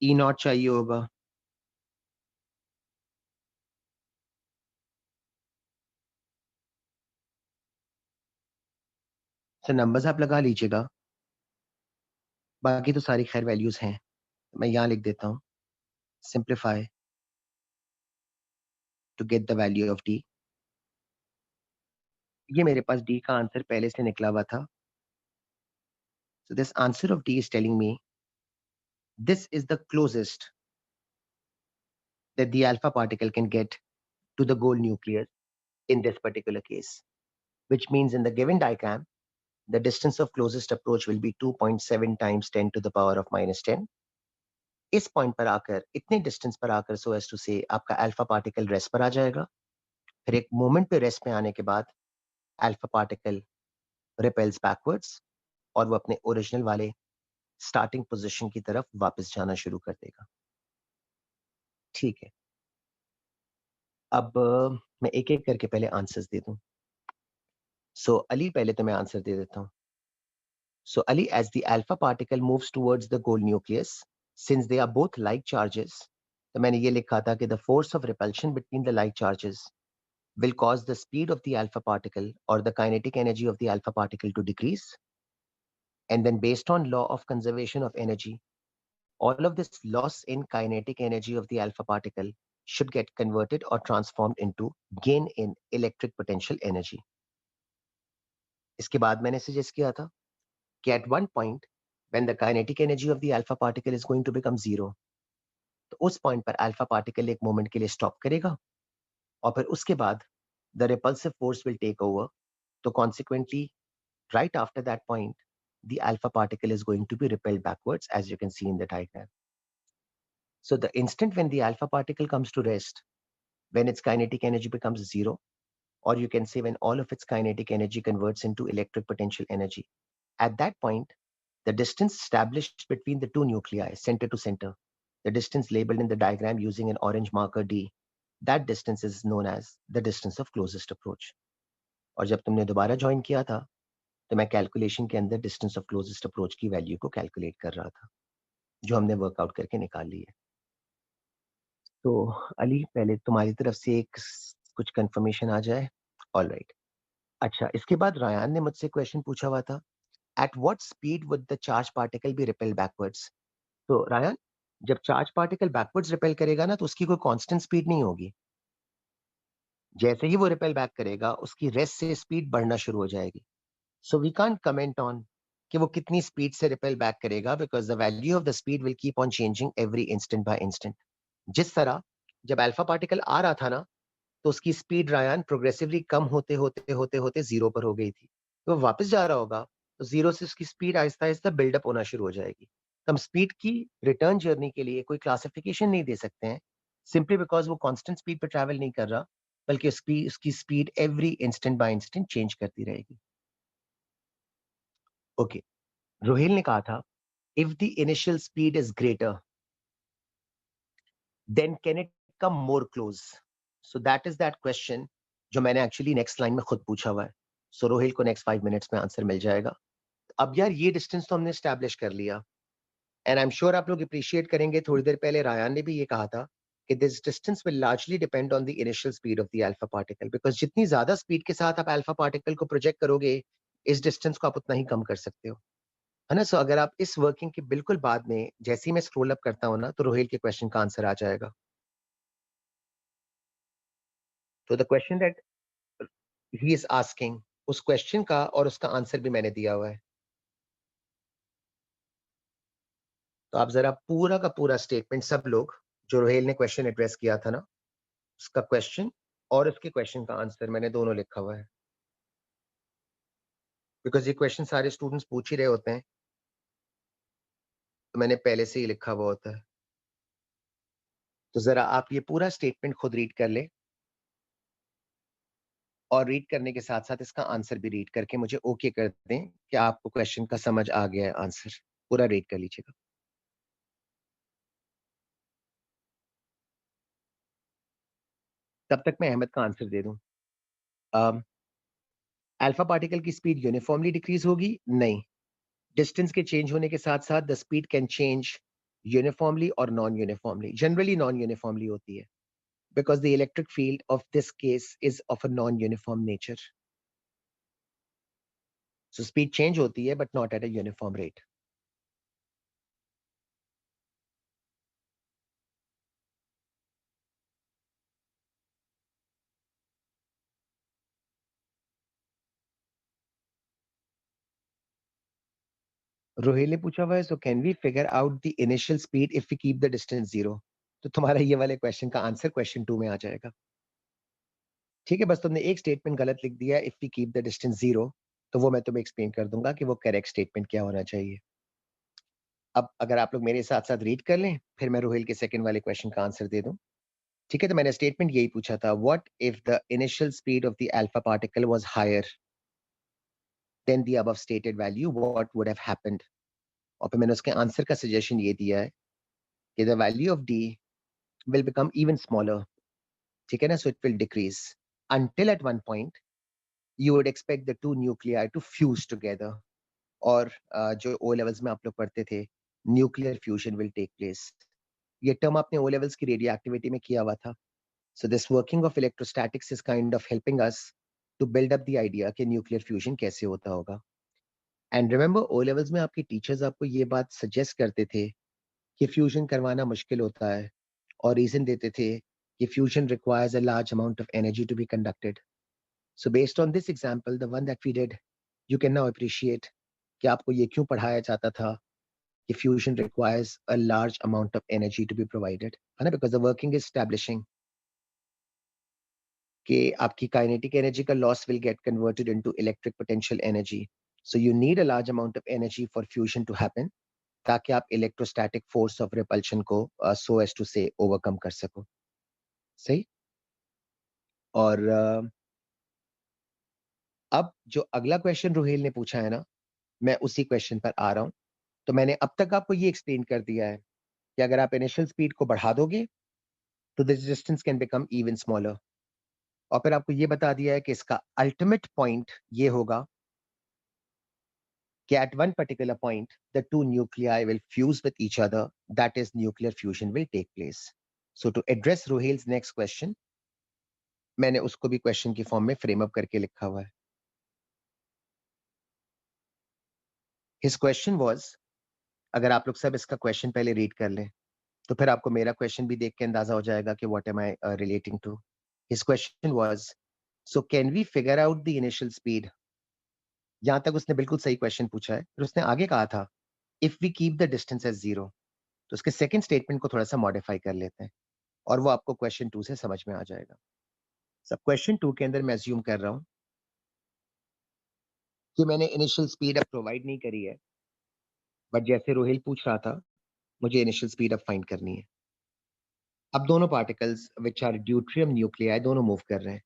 E not चाहिए होगा। सर नंबर्स आप लगा लीजिएगा, बाकी तो सारी खैर वैल्यूज हैं। मैं यहाँ लिख देता हूँ, simplify to get the value of D. ये मेरे पास डी का आंसर पहले से निकला हुआ था। So this answer of D is telling me this is the closest that the alpha particle can get to the gold nucleus in this particular case, which means in the given diagram, the distance of closest approach will be 2.7 times 10 to the power of minus 10. इस पॉइंट पर आकर, इतने डिस्टेंस पर आकर, सो एज टू से आपका अल्फा पार्टिकल रेस्ट पर आ जाएगा। फिर एक मोमेंट पे रेस्ट पे आने के बाद अल्फा पार्टिकल रिपेल्स बैकवर्ड्स और वो अपने ओरिजिनल वाले स्टार्टिंग पोजीशन की तरफ वापस जाना शुरू कर देगा। ठीक है, अब मैं एक एक करके पहले आंसर्स दे दूं। सो अली, पहले तो मैं आंसर दे देता हूँ। सो Ali, as the alpha particle moves towards the gold nucleus, since they are both like charges, तो मैंने ये लिखा था कि the force of repulsion between the like charges will cause the speed of the alpha particle or the kinetic energy of the alpha particle to decrease. And then based on law of conservation of energy, all of this loss in kinetic energy of the alpha particle should get converted or transformed into gain in electric potential energy. इसके बाद मैंने सजेस्ट किया था कि at one point when the kinetic energy of the alpha particle is going to become zero, तो उस पॉइंट पर अल्फा पार्टिकल एक मोमेंट के लिए स्टॉप करेगा और फिर उसके बाद the repulsive force will take over. तो consequently, right after that point, the alpha particle is going to be repelled backwards, as you can see in the diagram. So the instant when the alpha particle comes to rest, when its kinetic energy becomes zero, or you can say when all of its kinetic energy converts into electric potential energy, at that point, the distance established between the two nuclei, center to center, the distance labeled in the diagram using an orange marker D, that distance is known as the distance of closest approach. और जब तुमने दोबारा ज्वाइन किया था, तो मैं कैलकुलेशन के अंदर डिस्टेंस ऑफ क्लोजेस्ट अप्रोच की वैल्यू को कैलकुलेट कर रहा था, जो हमने वर्कआउट करके निकाल ली है। तो अली, पहले तुम्हारी तरफ से एक कुछ कंफर्मेशन आ जाए। All right. अच्छा, इसके बाद रायान ने मुझसे क्वेश्चन पूछा हुआ था, at what speed would the charge particle be repel backwards. तो रायन, जब चार्ज पार्टिकल बैकवर्ड्स रिपेल करेगा ना, तो उसकी कोई कांस्टेंट स्पीड नहीं होगी। जैसे ही वो रिपेल बैक करेगा, उसकी रेस्ट से स्पीड बढ़ना शुरू हो जाएगी। So we can't comment on कि वो कितनी स्पीड से रिपेल बैक करेगा, because the value of the speed will keep on changing every instant by instant. जिस तरह जब अल्फा पार्टिकल आ रहा था ना, तो उसकी स्पीड रायन प्रोग्रेसिवली कम होते होते होते होते जीरो पर हो गई थी। तो वो वापस जा रहा होगा, तो जीरो से उसकी स्पीड आहिस्ता आहिस्ता बिल्डअप होना शुरू हो जाएगी। तो हम स्पीड की रिटर्न जर्नी के लिए कोई क्लासिफिकेशन नहीं दे सकते हैं, सिंपली बिकॉज वो कांस्टेंट स्पीड पर ट्रैवल नहीं कर रहा, बल्कि उसकी speed every instant by instant change करती रहेगी। ओके, रोहिल ने कहा था, if the initial speed is greater, then can it come more close. So that is that question जो मैंने एक्चुअली नेक्स्ट लाइन में खुद पूछा हुआ है। सो रोहिल को नेक्स्ट 5 मिनट्स में आंसर मिल जाएगा। अब यार, ये डिस्टेंस तो हमने स्टैब्लिश कर लिया, एंड आई एम श्योर आप लोग अप्रिशिएट करेंगे, थोड़ी देर पहले रायान ने भी ये कहा था कि this distance will largely depend on the initial speed of the alpha particle, because जितनी ज्यादा स्पीड के साथ आप अल्फा पार्टिकल को प्रोजेक्ट करोगे, इस डिस्टेंस को आप उतना ही कम कर सकते हो, है ना। सो अगर आप इस वर्किंग के बिल्कुल बाद में, जैसे ही मैं स्क्रॉल अप करता हूँ ना, तो रोहिल के क्वेश्चन का आंसर आ जाएगा। तो the question that he is asking, उस क्वेश्चन का और उसका आंसर भी मैंने दिया हुआ है। तो आप जरा पूरा का पूरा स्टेटमेंट, सब लोग, जो रोहेल ने क्वेश्चन एड्रेस किया था ना, उसका क्वेश्चन और उसके क्वेश्चन का आंसर मैंने दोनों लिखा हुआ है। बिकॉज ये क्वेश्चन सारे स्टूडेंट्स पूछ ही रहे होते हैं, तो मैंने पहले से ही लिखा हुआ होता है। तो जरा आप ये पूरा स्टेटमेंट खुद रीड कर ले, और रीड करने के साथ साथ इसका आंसर भी रीड करके मुझे ओके कर दें कि आपको क्वेश्चन का समझ आ गया है आंसर। पूरा रीड कर लीजिएगा। तब तक मैं अहमद का आंसर दे दूं। अल्फा पार्टिकल की स्पीड यूनिफॉर्मली डिक्रीज होगी? नहीं। डिस्टेंस के चेंज होने के साथ साथ the speed can change uniformly और non uniformly. Generally non uniformly होती है, because the electric field of this case is of a non-uniform nature. So speed change होती है, but not at a uniform rate. Rohail ने पूछा हुआ है, so can we figure out the initial speed if we keep the distance zero? तो तुम्हारा ये वाले क्वेश्चन का आंसर क्वेश्चन 2 में आ जाएगा। ठीक है, बस तुमने एक स्टेटमेंट गलत लिख दिया, if we keep the distance zero, तो वो मैं तुम्हें एक्सप्लेन कर दूंगा कि वो करेक्ट स्टेटमेंट क्या होना चाहिए। अब अगर आप लोग मेरे साथ साथ रीड कर लें, फिर मैं रोहिल के सेकंड वाले क्वेश्चन का आंसर दे दूं। ठीक है, तो मैंने स्टेटमेंट यही पूछा था, what if the initial speed of the alpha particle was higher than the above stated value, what would have happened? और फिर मैंने उसके आंसर का सजेशन ये दिया है कि the value of D will become even smaller. ठीक है ना, so it will decrease until at one point you would expect the two nuclei to fuse together, और जो ओ लेवल्स में आप लोग पढ़ते थे, nuclear fusion will take place. ये टर्म आपने ओ लेवल्स की रेडियो एक्टिविटी में किया हुआ था। So this working of electrostatics is kind of helping us to build up the idea कि न्यूक्लियर फ्यूजन कैसे होता होगा। एंड रिमेंबर, ओ लेवल्स में आपके टीचर्स आपको ये बात सजेस्ट करते थे कि फ्यूजन करवाना मुश्किल होता है, और रीजन देते थे कि fusion requires a large amount of energy to be conducted. So based on this example, the one that we did, you can now appreciate कि आपको ये क्यों पढ़ाया जाता था कि fusion requires a large amount of energy to be provided, है ना? Because the working is establishing कि आपकी kinetic energy का loss will get converted into electric potential energy. So you need a large amount of energy for fusion to happen, ताकि आप electrostatic force of repulsion को so as to say overcome कर सको। सही? और अब जो अगला क्वेश्चन रोहेल ने पूछा है ना, मैं उसी क्वेश्चन पर आ रहा हूँ। तो मैंने अब तक आपको ये एक्सप्लेन कर दिया है कि अगर आप इनिशियल स्पीड को बढ़ा दोगे, तो this distance can become even smaller. और फिर आपको ये बता दिया है कि इसका अल्टीमेट पॉइंट ये होगा कि at one particular point the two nuclei will fuse with each other, that is nuclear fusion will take place. So to address Rohel's next question, मैंने उसको भी क्वेश्चन की फॉर्म में फ्रेम अप करके लिखा हुआ है। His question was, अगर आप लोग सब इसका क्वेश्चन पहले रीड कर लें, तो फिर आपको मेरा क्वेश्चन भी देख के अंदाजा हो जाएगा कि what am I relating to. His question was, so can we figure out the initial speed? यहां तक उसने बिल्कुल सही क्वेश्चन पूछा है। फिर उसने आगे कहा था, if we keep the distance as zero. तो उसके सेकंड स्टेटमेंट को थोड़ा सा मॉडिफाई कर लेते हैं, और वो आपको क्वेश्चन 2 से समझ में आ जाएगा। सब क्वेश्चन 2 के अंदर मैं अज्यूम कर रहा हूं कि मैंने इनिशियल स्पीड अब प्रोवाइड नहीं करी है, बट जैसे रोहिल पूछ रहा था, मुझे इनिशियल स्पीड अब फाइंड करनी है। अब दोनों particles which are deuterium nuclei दोनों मूव कर रहे हैं,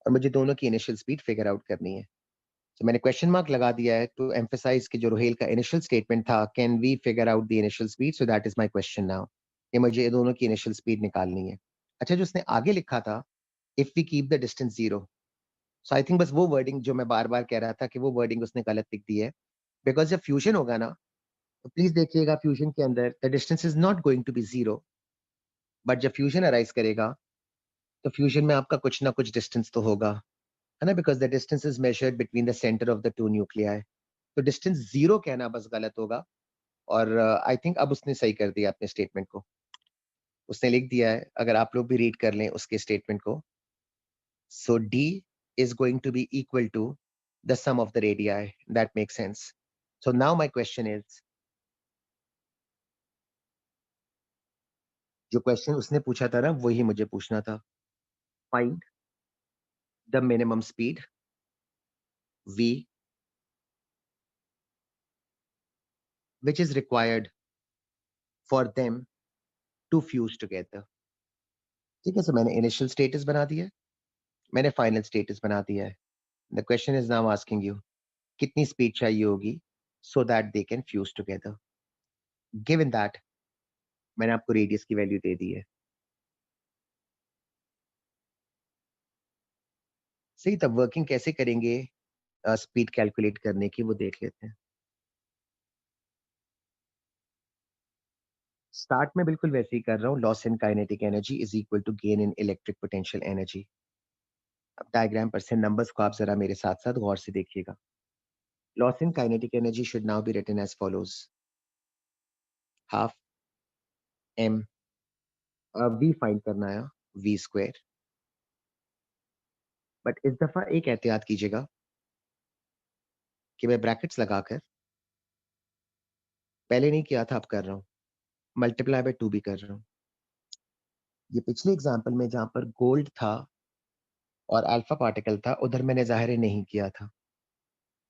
और मुझे दोनों की इनिशियल स्पीड फिगर आउट करनी है। तो मैंने क्वेश्चन मार्क लगा दिया है टू एम्फसाइज कि जो रोहेल का इनिशियल स्टेटमेंट था, can we figure out the initial speed, so that is my question now, कि मुझे ये दोनों की इनिशियल स्पीड निकालनी है। अच्छा, जो उसने आगे लिखा था, if we keep the distance zero, so I think बस वो वर्डिंग जो मैं बार बार कह रहा था कि वो वर्डिंग उसने गलत लिख दी है। बिकॉज जब फ्यूजन होगा ना, तो प्लीज देखिएगा, फ्यूजन के अंदर the distance is not going to be zero, but जब फ्यूजन अराइज करेगा, तो फ्यूजन में आपका कुछ ना कुछ डिस्टेंस तो होगा, है ना? Because the distance is measured between the centre of the two nuclei. तो डिस्टेंस जीरो कहना बस गलत होगा। और आई थिंक अब उसने सही कर दिया अपने स्टेटमेंट को। उसने लिख दिया है, अगर आप लोग भी रीड कर लें उसके स्टेटमेंट को, सो D is going to be equal to the sum of the radii. That makes sense. So now my question is, जो क्वेश्चन उसने पूछा था ना, वही मुझे पूछना था। Find the minimum speed v which is required for them to fuse together. ठीक है, so मैंने initial status बना दिया है, मैंने final status बना दिया है. The question is now asking you, कितनी speed चाहिए होगी so that they can fuse together. Given that, मैंने आपको radius की value दे दी है. सही, तब वर्किंग कैसे करेंगे स्पीड कैलकुलेट करने की, वो देख लेते हैं. स्टार्ट में बिल्कुल वैसे ही कर रहा हूँ. Loss in kinetic energy is equal to gain in electric potential energy. अब डायग्राम पर से नंबर्स को आप जरा मेरे साथ साथ गौर से देखिएगा. Loss in kinetic energy should now be written as follows. Half M V find करना है, वी स्क्वायर. बट इस दफा एक एहतियात कीजिएगा कि मैं ब्रैकेट्स लगाकर, पहले नहीं किया था अब कर रहा हूँ, मल्टीप्लाई बाय 2 भी कर रहा हूँ. ये पिछले एग्जाम्पल में जहां पर गोल्ड था और अल्फा पार्टिकल था, उधर मैंने ज़ाहिर नहीं किया था,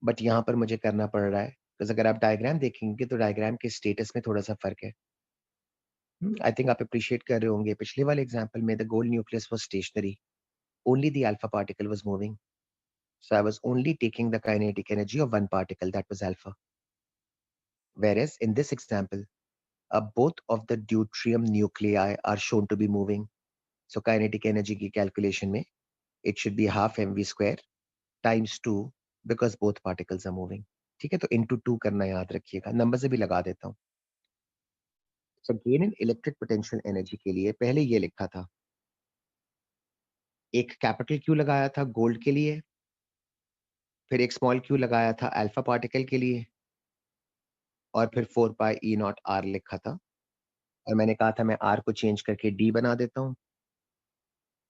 बट यहाँ पर मुझे करना पड़ रहा है, बिकॉज़ अगर आप डायग्राम देखेंगे तो डायग्राम के स्टेटस में थोड़ा-सा फ़र्क है. आई थिंक आप एप्रिशिएट कर रहे होंगे, पिछले वाले एग्जाम्पल में the gold nucleus was stationary, only the alpha particle was moving. So I was only taking the kinetic energy of one particle, that was alpha. Whereas in this example, both of the deuterium nuclei are shown to be moving. So kinetic energy की calculation में it should be half mv square times 2 because both particles are moving. ठीक है, तो into 2 करना याद रखिएगा. नंबर से भी लगा देता हूँ. So gain in electric potential energy के लिए पहले ये लिखा था, एक कैपिटल Q लगाया था गोल्ड के लिए, फिर एक स्मॉल q लगाया था अल्फा पार्टिकल के लिए, और फिर 4 पाई ई नॉट आर लिखा था. और मैंने कहा था मैं आर को चेंज करके डी बना देता हूँ.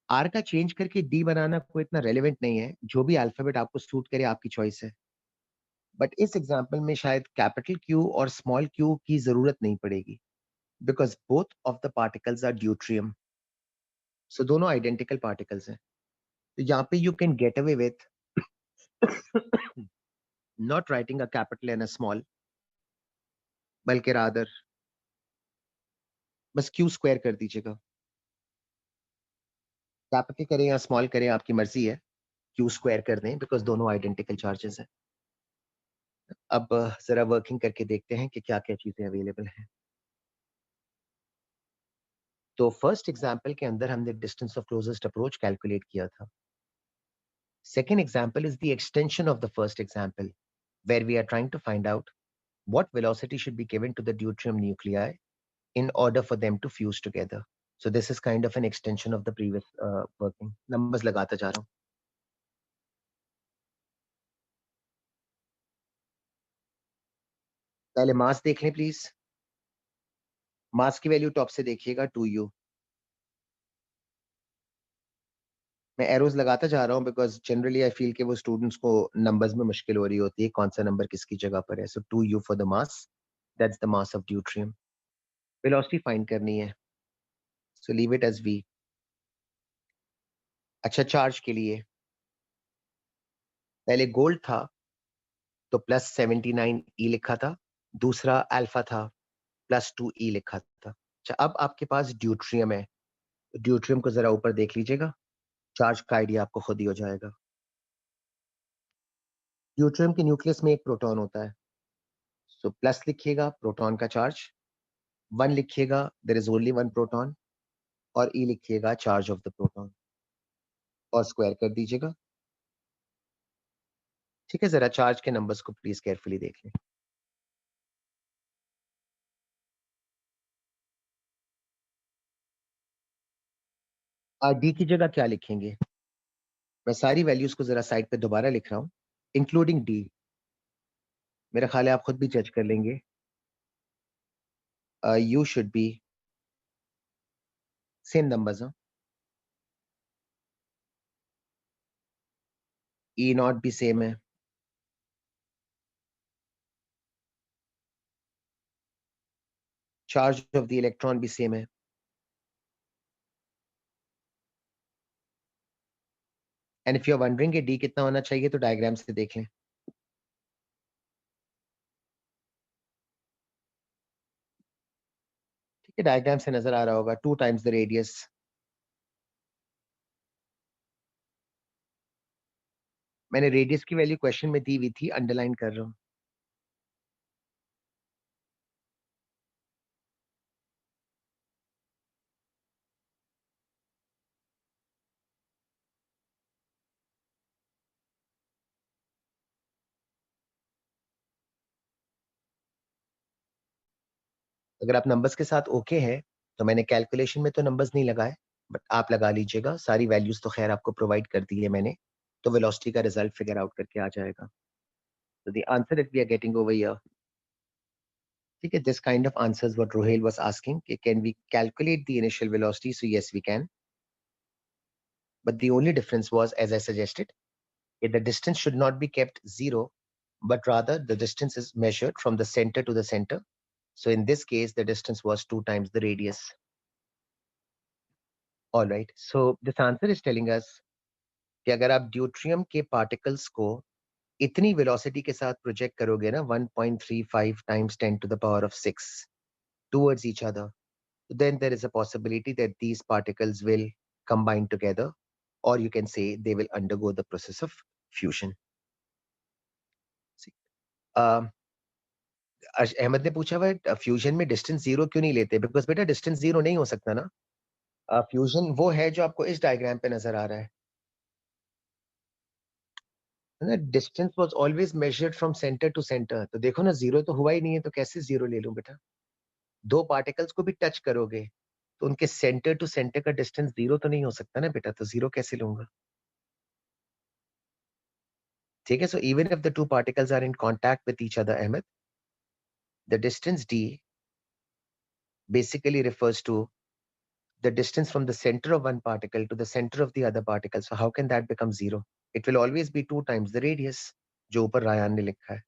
आर का चेंज करके डी बनाना कोई इतना रेलेवेंट नहीं है, जो भी अल्फाबेट आपको सूट करे आपकी चॉइस है. बट इस एग्जांपल में शायद कैपिटल क्यू और स्मॉल क्यू की जरूरत नहीं पड़ेगी, because both of the particles are deuterium. So दोनों आइडेंटिकल पार्टिकल्स हैं. तो यहाँ पे you can get away with not writing a capital and a small, बल्कि रादर बस क्यू स्क्वायर कर दीजिएगा. कैपिटल करें या स्मॉल करें आपकी मर्जी है, क्यू स्क्वायर कर दें बिकॉज दोनों आइडेंटिकल चार्जेस हैं. अब जरा वर्किंग करके देखते हैं कि क्या क्या चीजें अवेलेबल हैं. तो फर्स्ट एग्जांपल के अंदर हमने distance of closest approach calculate किया था. Second example is the extension of the first example, where we are trying to find out what velocity should be given to the deuterium nuclei in order for them to fuse together. So this is kind of an extension of the previous working. Numbers लगाता जा रहा हूँ. पहले मास देख लें प्लीज. मास की वैल्यू टॉप से देखिएगा 2u. मैं एरोज लगाता जा रहा हूँ बिकॉज जनरली आई फील कि वो स्टूडेंट्स को नंबर्स में मुश्किल हो रही होती है कौन सा नंबर किसकी जगह पर है. So 2u for the mass, that's the mass of deuterium. Velocity find करनी है, so leave it as v. अच्छा, चार्ज के लिए पहले गोल्ड था तो +79 E लिखा था, दूसरा अल्फा था +2 E लिखा था. अच्छा, अब आपके पास ड्यूट्रियम है, ड्यूट्रियम को जरा ऊपर देख लीजिएगा, चार्ज का आइडिया आपको खुद ही हो जाएगा. ड्यूट्रियम के न्यूक्लियस में एक प्रोटॉन होता है, सो प्लस लिखिएगा प्रोटॉन का चार्ज, 1 लिखिएगा there is only one proton, और E लिखिएगा चार्ज ऑफ द प्रोटॉन, और स्क्वायर कर दीजिएगा. ठीक है, जरा चार्ज के नंबर्स को प्लीज केयरफुली देख लें. डी की जगह क्या लिखेंगे? मैं सारी वैल्यूज को जरा साइड पे दोबारा लिख रहा हूँ, इंक्लूडिंग डी. मेरा ख्याल है आप खुद भी जज कर लेंगे. You should be same numbers. E naught भी सेम है, चार्ज ऑफ द इलेक्ट्रॉन भी सेम है. And if you are wondering कि डी कितना होना चाहिए, तो डायग्राम से देख लें. ये डायग्राम से नजर आ रहा होगा, 2 टाइम्स द रेडियस। मैंने रेडियस की वैल्यू क्वेश्चन में दी हुई थी, अंडरलाइन कर रहा हूँ। अगर आप नंबर्स के साथ ओके हैं तो मैंने कैलकुलेशन में तो नंबर्स नहीं लगाए, बट आप लगा लीजिएगा। सारी वैल्यूज तो खैर आपको प्रोवाइड कर दी है मैंने, तो वेलोसिटी का रिजल्ट फिगर आउट करके आ जाएगा। तो the answer that we are getting over here, ठीक है, this kind of answers what Rohail was asking कि can we calculate the initial velocity, so yes we can, but the only difference was as I suggested, the distance should not be kept zero, but rather the distance is measured from the center to the center. So in this case, the distance was 2 times the radius. All right. So this answer is telling us कि अगर आप ड्यूट्रियम के पार्टिकल्स को इतनी वेलोसिटी के साथ प्रोजेक्ट करोगे ना, 1.35 times 10 to the power of 6 towards each other, then there is a possibility that these particles will combine together, or you can say they will undergo the process of fusion. See, Ahmad ने पूछा हुआ फ्यूजन में डिस्टेंस जीरो क्यों नहीं लेते? बिकॉज बेटा डिस्टेंस जीरो नहीं हो सकता ना। फ्यूजन वो है जो आपको इस डायग्राम पे नजर आ रहा है ना। Distance was always measured from centre to centre, तो देखो ना जीरो तो हुआ ही नहीं है, तो कैसे जीरो ले लूं बेटा? दो पार्टिकल्स को भी टच करोगे तो उनके सेंटर टू सेंटर का डिस्टेंस जीरो तो नहीं हो सकता ना बेटा, तो जीरो कैसे लूंगा? ठीक है, so even if the two particles are in contact with each other Ahmad, the distance D basically refers to the distance from the center of one particle to the center of the other particle. So how can that become zero? It will always be 2 times the radius, जो ऊपर रायान ने लिखा है।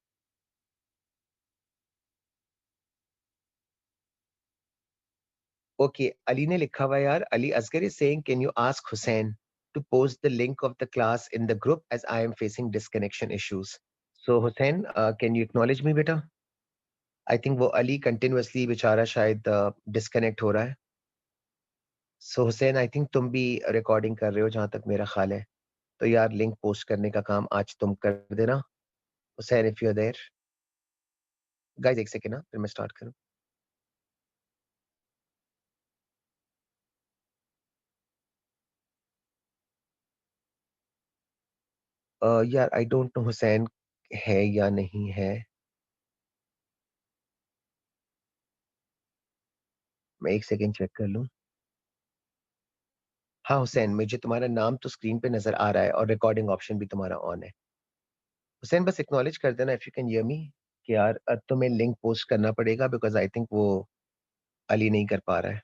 Okay, Ali ने लिखा हुआ यार, Ali Asghar is saying, can you ask Hussein to post the link of the class in the group as I am facing disconnection issues. So Hussein, can you acknowledge me बेटा? I think वो Ali continuously बेचारा शायद डिस्कनेक्ट हो रहा है। So Hussein, I think तुम भी रिकॉर्डिंग कर रहे हो जहां तक मेरा ख्याल है, तो यार लिंक पोस्ट करने का काम आज तुम कर देना। Hussain, if you are there, guys एक सेकंड ना, फिर मैं स्टार्ट करूं। यार आई डोंट नो हुसैन है या नहीं है, मैं एक सेकंड चेक कर लूं। हाँ हुसैन, मुझे तुम्हारा नाम तो स्क्रीन पे नजर आ रहा है और रिकॉर्डिंग ऑप्शन भी तुम्हारा ऑन है। हुसैन बस एक्नॉलेज कर देना if you can hear me कि यार तुम्हें लिंक पोस्ट करना पड़ेगा, बिकॉज आई थिंक वो अली नहीं कर पा रहा है।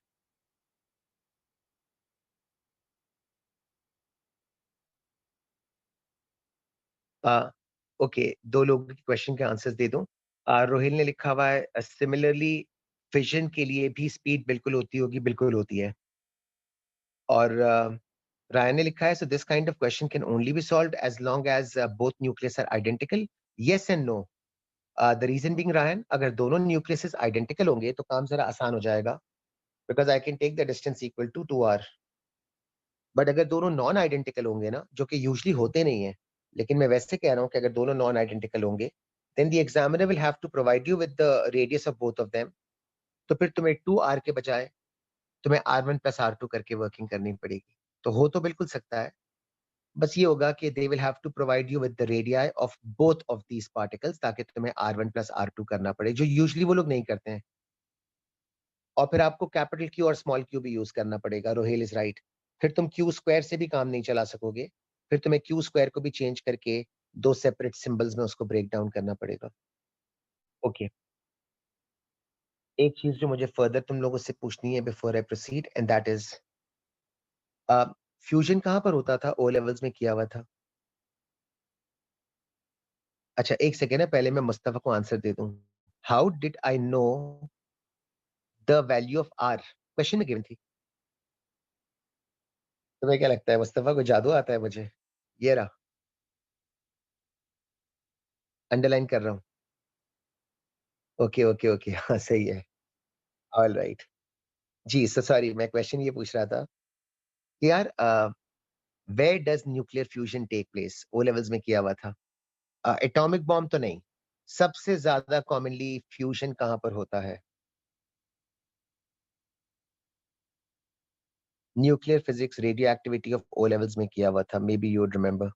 ओके, दो लोगों के क्वेश्चन के आंसर्स दे दूं। रोहिल ने लिखा हुआ है सिमिलरली फिजन के लिए भी स्पीड बिल्कुल होती होगी, बिल्कुल होती है। और रायन ने लिखा है, so this kind of question can only be solved as long as both nucleus are identical. Yes and no. The reason being Ryan, अगर दोनों न्यूक्लियस आइडेंटिकल होंगे तो काम जरा आसान हो जाएगा, because I can take the distance equal to 2r। But अगर दोनों नॉन आइडेंटिकल होंगे ना, जो कि यूजली होते नहीं है, लेकिन मैं वैसे कह रहा हूँ कि अगर दोनों नॉन आइडेंटिकल होंगे, then the examiner will have to provide you with the radius of both of them. तो फिर तुम्हें 2r के बजाय तुम्हें r1 प्लस r2 करके वर्किंग करनी पड़ेगी। तो हो तो बिल्कुल सकता है, बस ये होगा कि they will have to provide you with the radii of both of these particles, ताकि तुम्हें r1 प्लस r2 करना पड़े, जो यूजली वो लोग नहीं करते हैं। और फिर आपको कैपिटल क्यू और स्मॉल क्यू भी यूज करना पड़ेगा। Rohel is right. फिर तुम क्यू स्क्वायर से भी काम नहीं चला सकोगे, फिर तुम्हें क्यू स्क्वायर को भी चेंज करके दो सेपरेट सिंबल्स में उसको ब्रेक डाउन करना पड़ेगा। ओके, एक चीज जो मुझे फर्दर तुम लोगों से पूछनी है before I proceed, and that is fusion कहाँ पर होता था? ओ लेवल्स में किया हुआ था। अच्छा एक सेकेंड है, पहले मैं मुस्तफा को आंसर दे दूं। How did I know the value of R? Question में गिवन थी। तुम्हें क्या लगता है मुस्तफा को जादू आता है? मुझे ये रहा, अंडरलाइन कर रहा हूँ। ओके ओके ओके, हाँ सही है। All right. जी, सॉरी, मैं क्वेश्चन ये पूछ रहा था कि यार where does nuclear fusion take place? O levels में किया हुआ था। एटॉमिक बॉम्ब तो नहीं। सबसे ज्यादा कॉमनली फ्यूजन कहाँ पर होता है? Nuclear physics radioactivity of O levels में किया हुआ था, maybe you would remember.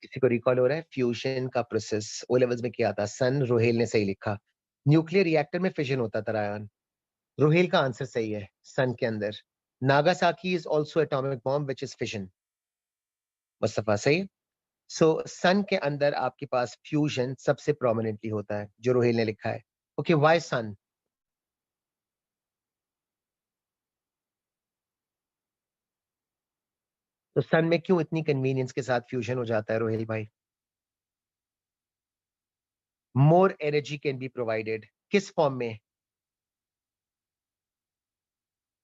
किसी को रिकॉल हो रहा है? फ्यूजन का प्रोसेस ओ लेवल्स में किया था। सन, रोहेल ने सही लिखा। न्यूक्लियर रिएक्टर में फिजन होता था रायन। रोहेल का आंसर सही है, सन के अंदर। Nagasaki is also atomic bomb which is fission. Mustafa सही। सो सन के अंदर आपके पास फ्यूजन सबसे प्रोमिनेंटली होता है, जो रोहेल ने लिखा है। ओके, व्हाई सन? तो सन में क्यों इतनी कन्वीनियंस के साथ फ्यूजन हो जाता है रोहेल भाई? More energy can be provided. किस फॉर्म में?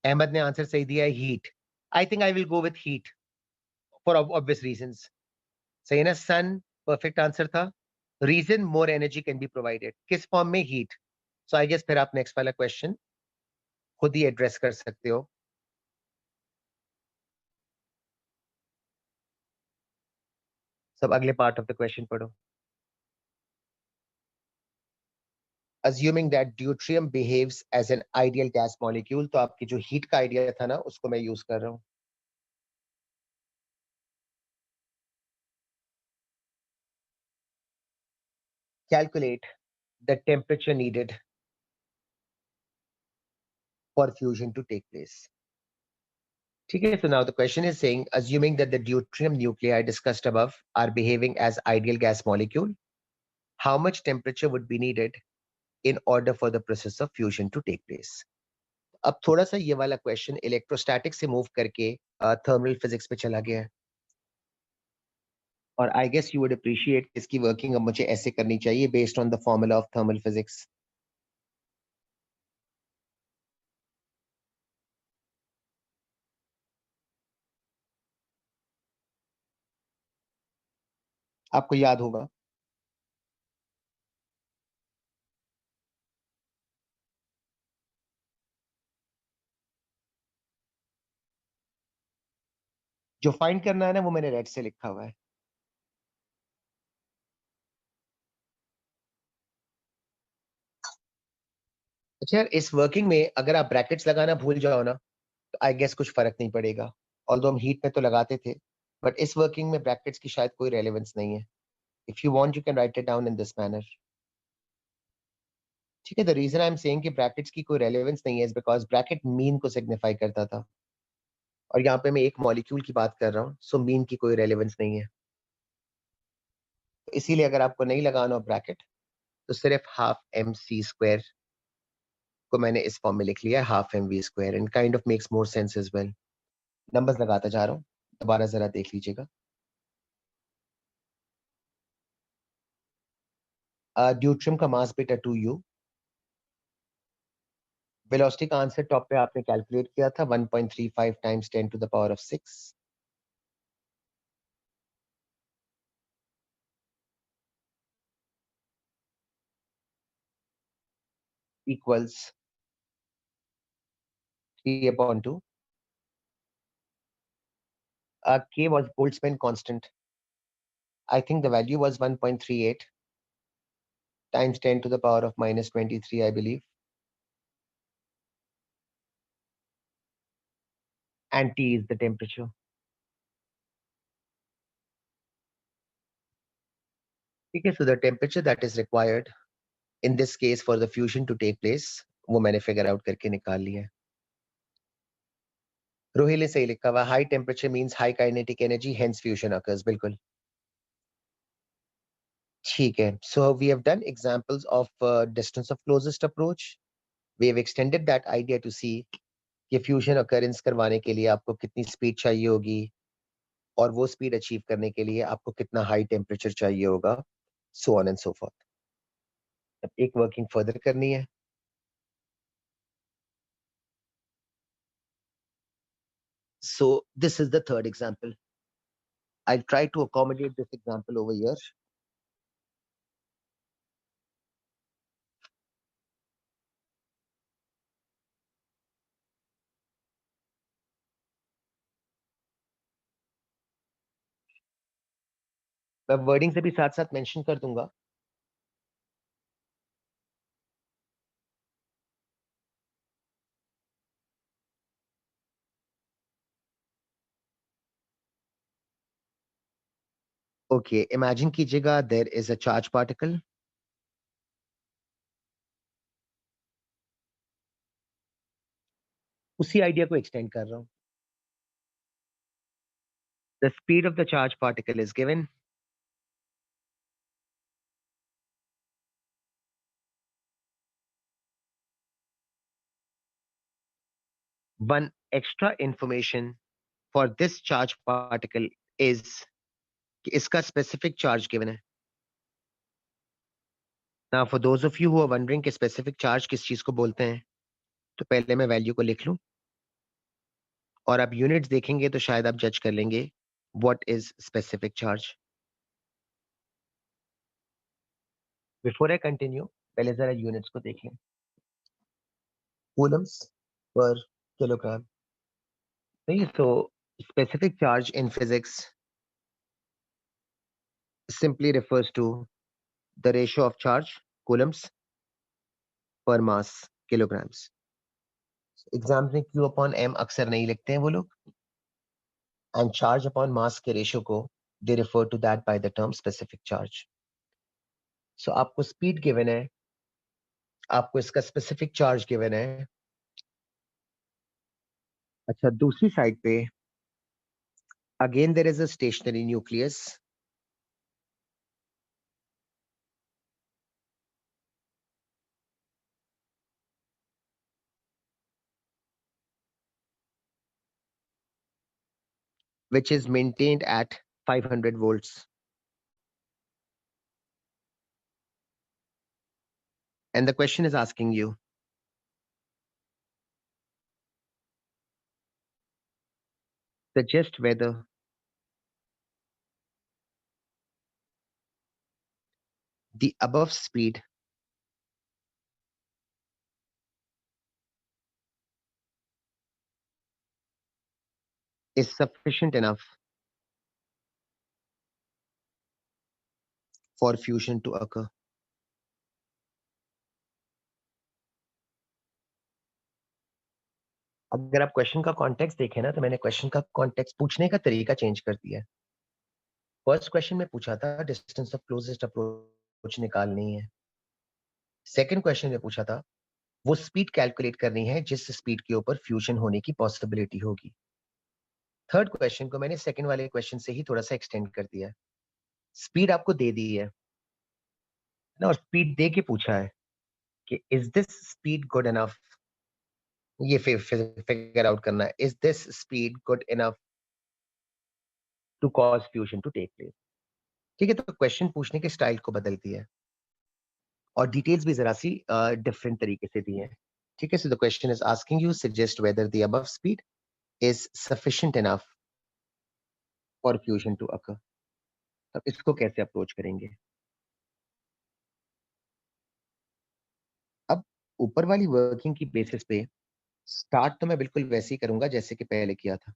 अहमद ने आंसर सही दिया है, heat. I think I will go with heat for obvious reasons. सही है ना? सन परफेक्ट आंसर था। Reason, more energy can be provided. किस फॉर्म में? हीट। सो आई गेस फिर आप नेक्स्ट वाला क्वेश्चन खुद ही एड्रेस कर सकते हो। सब अगले पार्ट ऑफ द क्वेश्चन पढ़ो। Assuming that deuterium behaves as an ideal gas molecule, तो आपकी जो हीट का आइडिया था ना, उसको मैं यूज कर रहा हूँ। Calculate the temperature needed for fusion to take place. ठीक है, so now the question is saying, assuming that the deuterium nuclei discussed above are behaving as ideal gas molecule, how much temperature would be needed in order for the process of fusion to take place? अब थोड़ा सा ये वाला क्वेश्चन इलेक्ट्रोस्टैटिक से मूव करके थर्मल फिजिक्स पे चला गया है, और I guess you would appreciate इसकी वर्किंग अब मुझे ऐसे करनी चाहिए based on the formula of thermal physics. आपको याद होगा। जो फाइंड करना है ना, वो मैंने रेड से लिखा हुआ है। अच्छा यार, इस वर्किंग में अगर आप ब्रैकेट्स लगाना भूल जाओ ना, तो आई गेस कुछ फर्क नहीं पड़ेगा। ऑल्दो हम हीट में तो लगाते थे, बट इस वर्किंग में ब्रैकेट्स की शायद कोई रेलेवेंस नहीं है। If you want you can write it down in this manner. ठीक है, the reason I am saying कि ब्रैकेट्स की कोई रेलेवेंस नहीं है इज बिकॉज ब्रैकेट मीन को सिग्निफाई करता था, और यहाँ पे मैं एक मॉलिक्यूल की बात कर रहा हूँ, सो मीन की कोई रेलेवेंस नहीं है। तो इसीलिए अगर आपको नहीं लगाना हो ब्रैकेट, तो सिर्फ हाफ एम सी स्क्वायर को मैंने इस फॉर्म में लिख लिया है, half M V square, and kind of makes more sense as well. Numbers लगाता जा रहा हूँ, दोबारा जरा देख लीजिएगा। ड्यूट्रियम का मास बेटा 2u। वेलोसिटी का आंसर टॉप पे आपने कैलकुलेट किया था, 1.35 times 10 to the power of 6 equals 3/2। K was Boltzmann constant. I think the value was 1.38 times 10 to the power of minus 23, I believe. And T is the temperature. Okay, so the temperature that is required in this case for the fusion to take place, वो मैंने figure out करके निकाल लिया है। रोहिल ने सही लिखा हुआ, high temperature means high kinetic energy, hence fusion occurs. बिल्कुल ठीक है। So we have done examples of distance of closest approach. We have extended that idea to see कि फ्यूजन अकरेंस करवाने के लिए आपको कितनी स्पीड चाहिए होगी, और वो स्पीड अचीव करने के लिए आपको कितना हाई टेम्परेचर चाहिए होगा, so on and so forth. अब एक वर्किंग फर्दर करनी है। So this is the third example. I try to accommodate this example over here. मैं वर्डिंग से भी साथ साथ मेंशन कर दूंगा। ओके, इमेजिन कीजिएगा there is a charge particle. उसी आइडिया को एक्सटेंड कर रहा हूं। The speed of the charge particle is given. One extra information for this charge particle is कि इसका specific charge given है। Now for those of you who are wondering कि specific charge किस चीज को बोलते हैं, तो पहले मैं वैल्यू को लिख लूं और आप यूनिट्स देखेंगे तो शायद आप जज कर लेंगे what is specific charge. Before I continue, पहले जरा यूनिट्स को देख लें। कूलम्स पर किलोग्राम। नहीं, तो specific charge in physics simply refers to the ratio of charge coulombs per mass kilograms। Exams में Q अपॉन M अक्सर नहीं लिखते हैं वो लोग, एंड चार्ज अपॉन मास के रेशियो को they refer to that by the term specific charge. So आपको स्पीड गिवन है, आपको इसका स्पेसिफिक चार्ज गिवन है। अच्छा, दूसरी साइड पे again there is a stationary nucleus which is maintained at 500 volts, and the question is asking you suggest whether the above speed is sufficient enough for fusion to occur। अगर आप क्वेश्चन का कॉन्टेक्स्ट देखें ना, तो मैंने क्वेश्चन का कॉन्टेक्स्ट पूछने का तरीका चेंज कर दिया है। फर्स्ट क्वेश्चन में पूछा था डिस्टेंस ऑफ क्लोजेस्ट अप्रोच निकालनी है। सेकंड क्वेश्चन में पूछा था वो स्पीड कैलकुलेट करनी है जिस स्पीड के ऊपर फ्यूजन होने की पॉसिबिलिटी होगी। थर्ड क्वेश्चन को मैंने सेकंड वाले क्वेश्चन से ही थोड़ा सा एक्सटेंड कर दिया है। स्पीड आपको दे दी है ना, और स्पीड दे के पूछा है कि is this speed good enough, ये फिगर आउट करना है, is this speed good enough to cause fusion to take place. ठीक है, तो क्वेश्चन पूछने के स्टाइल को बदल दिया है और डिटेल्स भी जरा सी डिफरेंट तरीके से दी है। ठीक है, so the question is asking you suggest whether the above speed is sufficient enough for fusion to occur. अब इसको कैसे अप्रोच करेंगे? अब ऊपर वाली वर्किंग की बेसिस पे स्टार्ट तो मैं बिल्कुल वैसे ही करूंगा जैसे कि पहले किया था।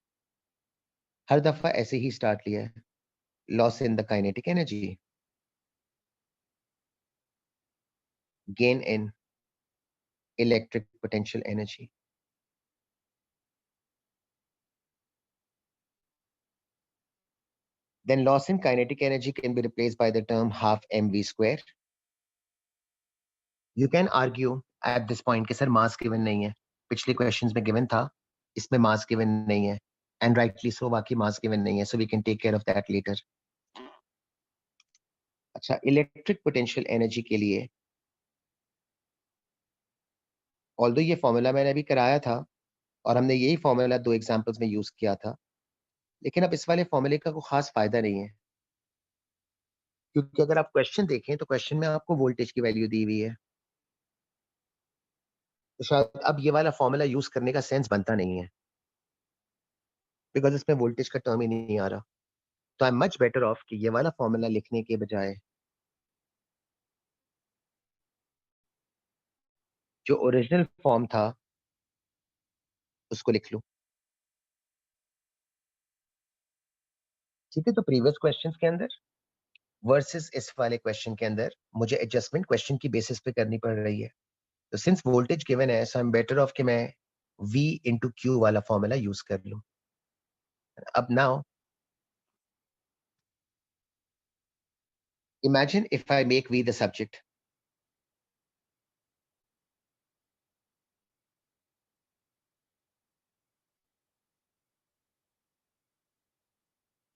हर दफा ऐसे ही स्टार्ट लिया है। Loss in the kinetic energy, gain in electric potential energy. Then loss in kinetic energy can be replaced by the term half mv square। You can argue at this point कि सर मास गिवन नहीं है, पिछले क्वेश्चंस में गिवन था, इसमें मास गिवन नहीं है, एंड राइटली सो, बाकी मास गिवन नहीं है, so we can take care of that later. अच्छा, इलेक्ट्रिक पोटेंशियल एनर्जी के लिए ऑल्दो ये फॉर्मूला मैंने अभी कराया था और हमने यही फॉर्मूला दो एग्जांपल्स में यूज किया था, लेकिन अब इस वाले फॉर्मूले का कोई खास फायदा नहीं है, क्योंकि अगर आप क्वेश्चन देखें तो क्वेश्चन में आपको वोल्टेज की वैल्यू दी हुई है, तो शायद अब ये वाला फॉर्मूला यूज करने का सेंस बनता नहीं है, बिकॉज इसमें वोल्टेज का टर्म ही नहीं आ रहा। तो I am much better of कि ये वाला फॉर्मूला लिखने के बजाय जो ओरिजिनल फॉर्म था उसको लिख लूं। ठीक है, तो प्रीवियस क्वेश्चंस के अंदर वर्सेस इस वाले क्वेश्चन के अंदर मुझे एडजस्टमेंट क्वेश्चन की बेसिस पे करनी पड़ रही है। तो सिंस वोल्टेज गिवन है, सो आई एम बेटर ऑफ कि मैं V इंटू क्यू वाला फॉर्मूला यूज कर लूं। अब now imagine if I make V the subject.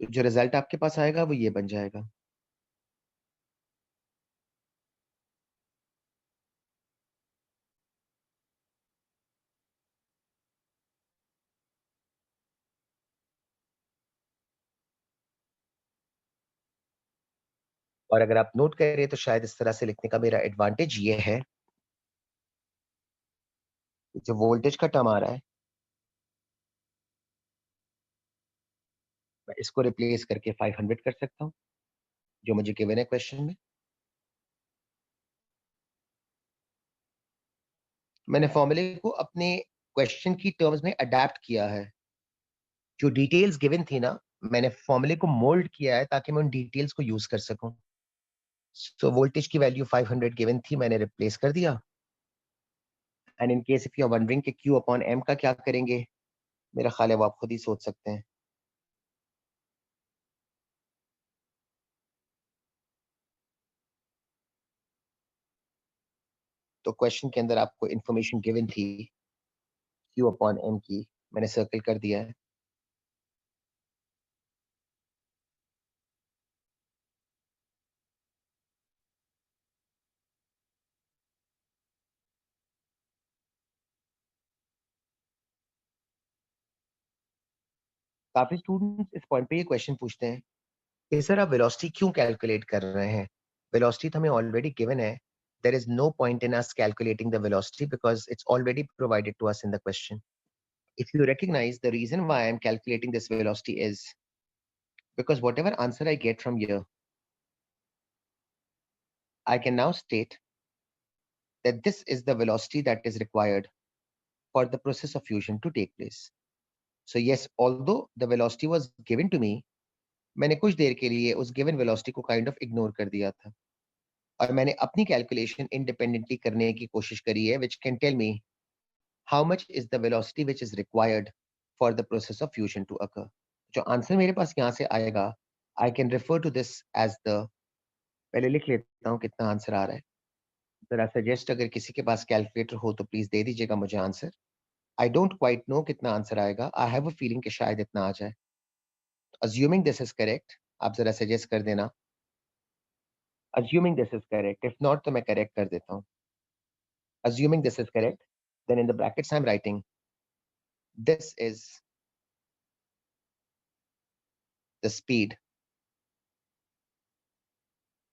जो रिजल्ट आपके पास आएगा वो ये बन जाएगा। और अगर आप नोट करें तो शायद इस तरह से लिखने का मेरा एडवांटेज ये है, जो वोल्टेज का टर्म आ रहा है मैं इसको रिप्लेस करके 500 कर सकता हूँ, जो मुझे गिवन है क्वेश्चन में। मैंने फॉर्मूले को अपने क्वेश्चन की टर्म्स में अडेप्ट किया है। जो डिटेल्स गिवन थी ना, मैंने फॉर्मूले को मोल्ड किया है ताकि मैं उन डिटेल्स को यूज कर सकूं। सो वोल्टेज की वैल्यू 500 गिवन थी, मैंने रिप्लेस कर दिया। And in case if you are wondering कि Q अपॉन M का क्या करेंगे, मेरा ख्याल है वो आप खुद ही सोच सकते हैं। तो क्वेश्चन के अंदर आपको इंफॉर्मेशन गिवन थी Q अपॉन M की, मैंने सर्कल कर दिया है। काफी स्टूडेंट्स इस पॉइंट पे ये क्वेश्चन पूछते हैं कि सर आप वेलोसिटी क्यों कैलकुलेट कर रहे हैं? वेलोसिटी तो हमें ऑलरेडी गिवन है। There is no point in us calculating the velocity because it's already provided to us in the question. If you recognize the reason why I'm calculating this velocity is because whatever answer I get from here, I can now state that this is the velocity that is required for the process of fusion to take place. So yes, although the velocity was given to me, मैंने कुछ देर के लिए उस गिवन वेलोसिटी को काइंड ऑफ इग्नोर कर दिया था और मैंने अपनी कैलकुलेशन इंडिपेंडेंटली करने की कोशिश करी है, which can tell me how much is the velocity which is required for the process of fusion to occur. जो आंसर मेरे पास यहाँ से आएगा, I can refer to this as the, पहले लिख लेता हूँ कितना आंसर आ रहा है। जरा सजेस्ट अगर किसी के पास कैलकुलेटर हो तो प्लीज दे दीजिएगा मुझे answer. I don't quite know कितना आंसर आएगा, आई हैव अ फीलिंग कि शायद इतना आ जाए। अज्यूमिंग दिस इज करेक्ट, आप जरा सजेस्ट कर देना। Assuming this is correct, if not तो मैं करेक्ट कर देता हूँ। Assuming this is correct, then in the brackets I am writing this is the speed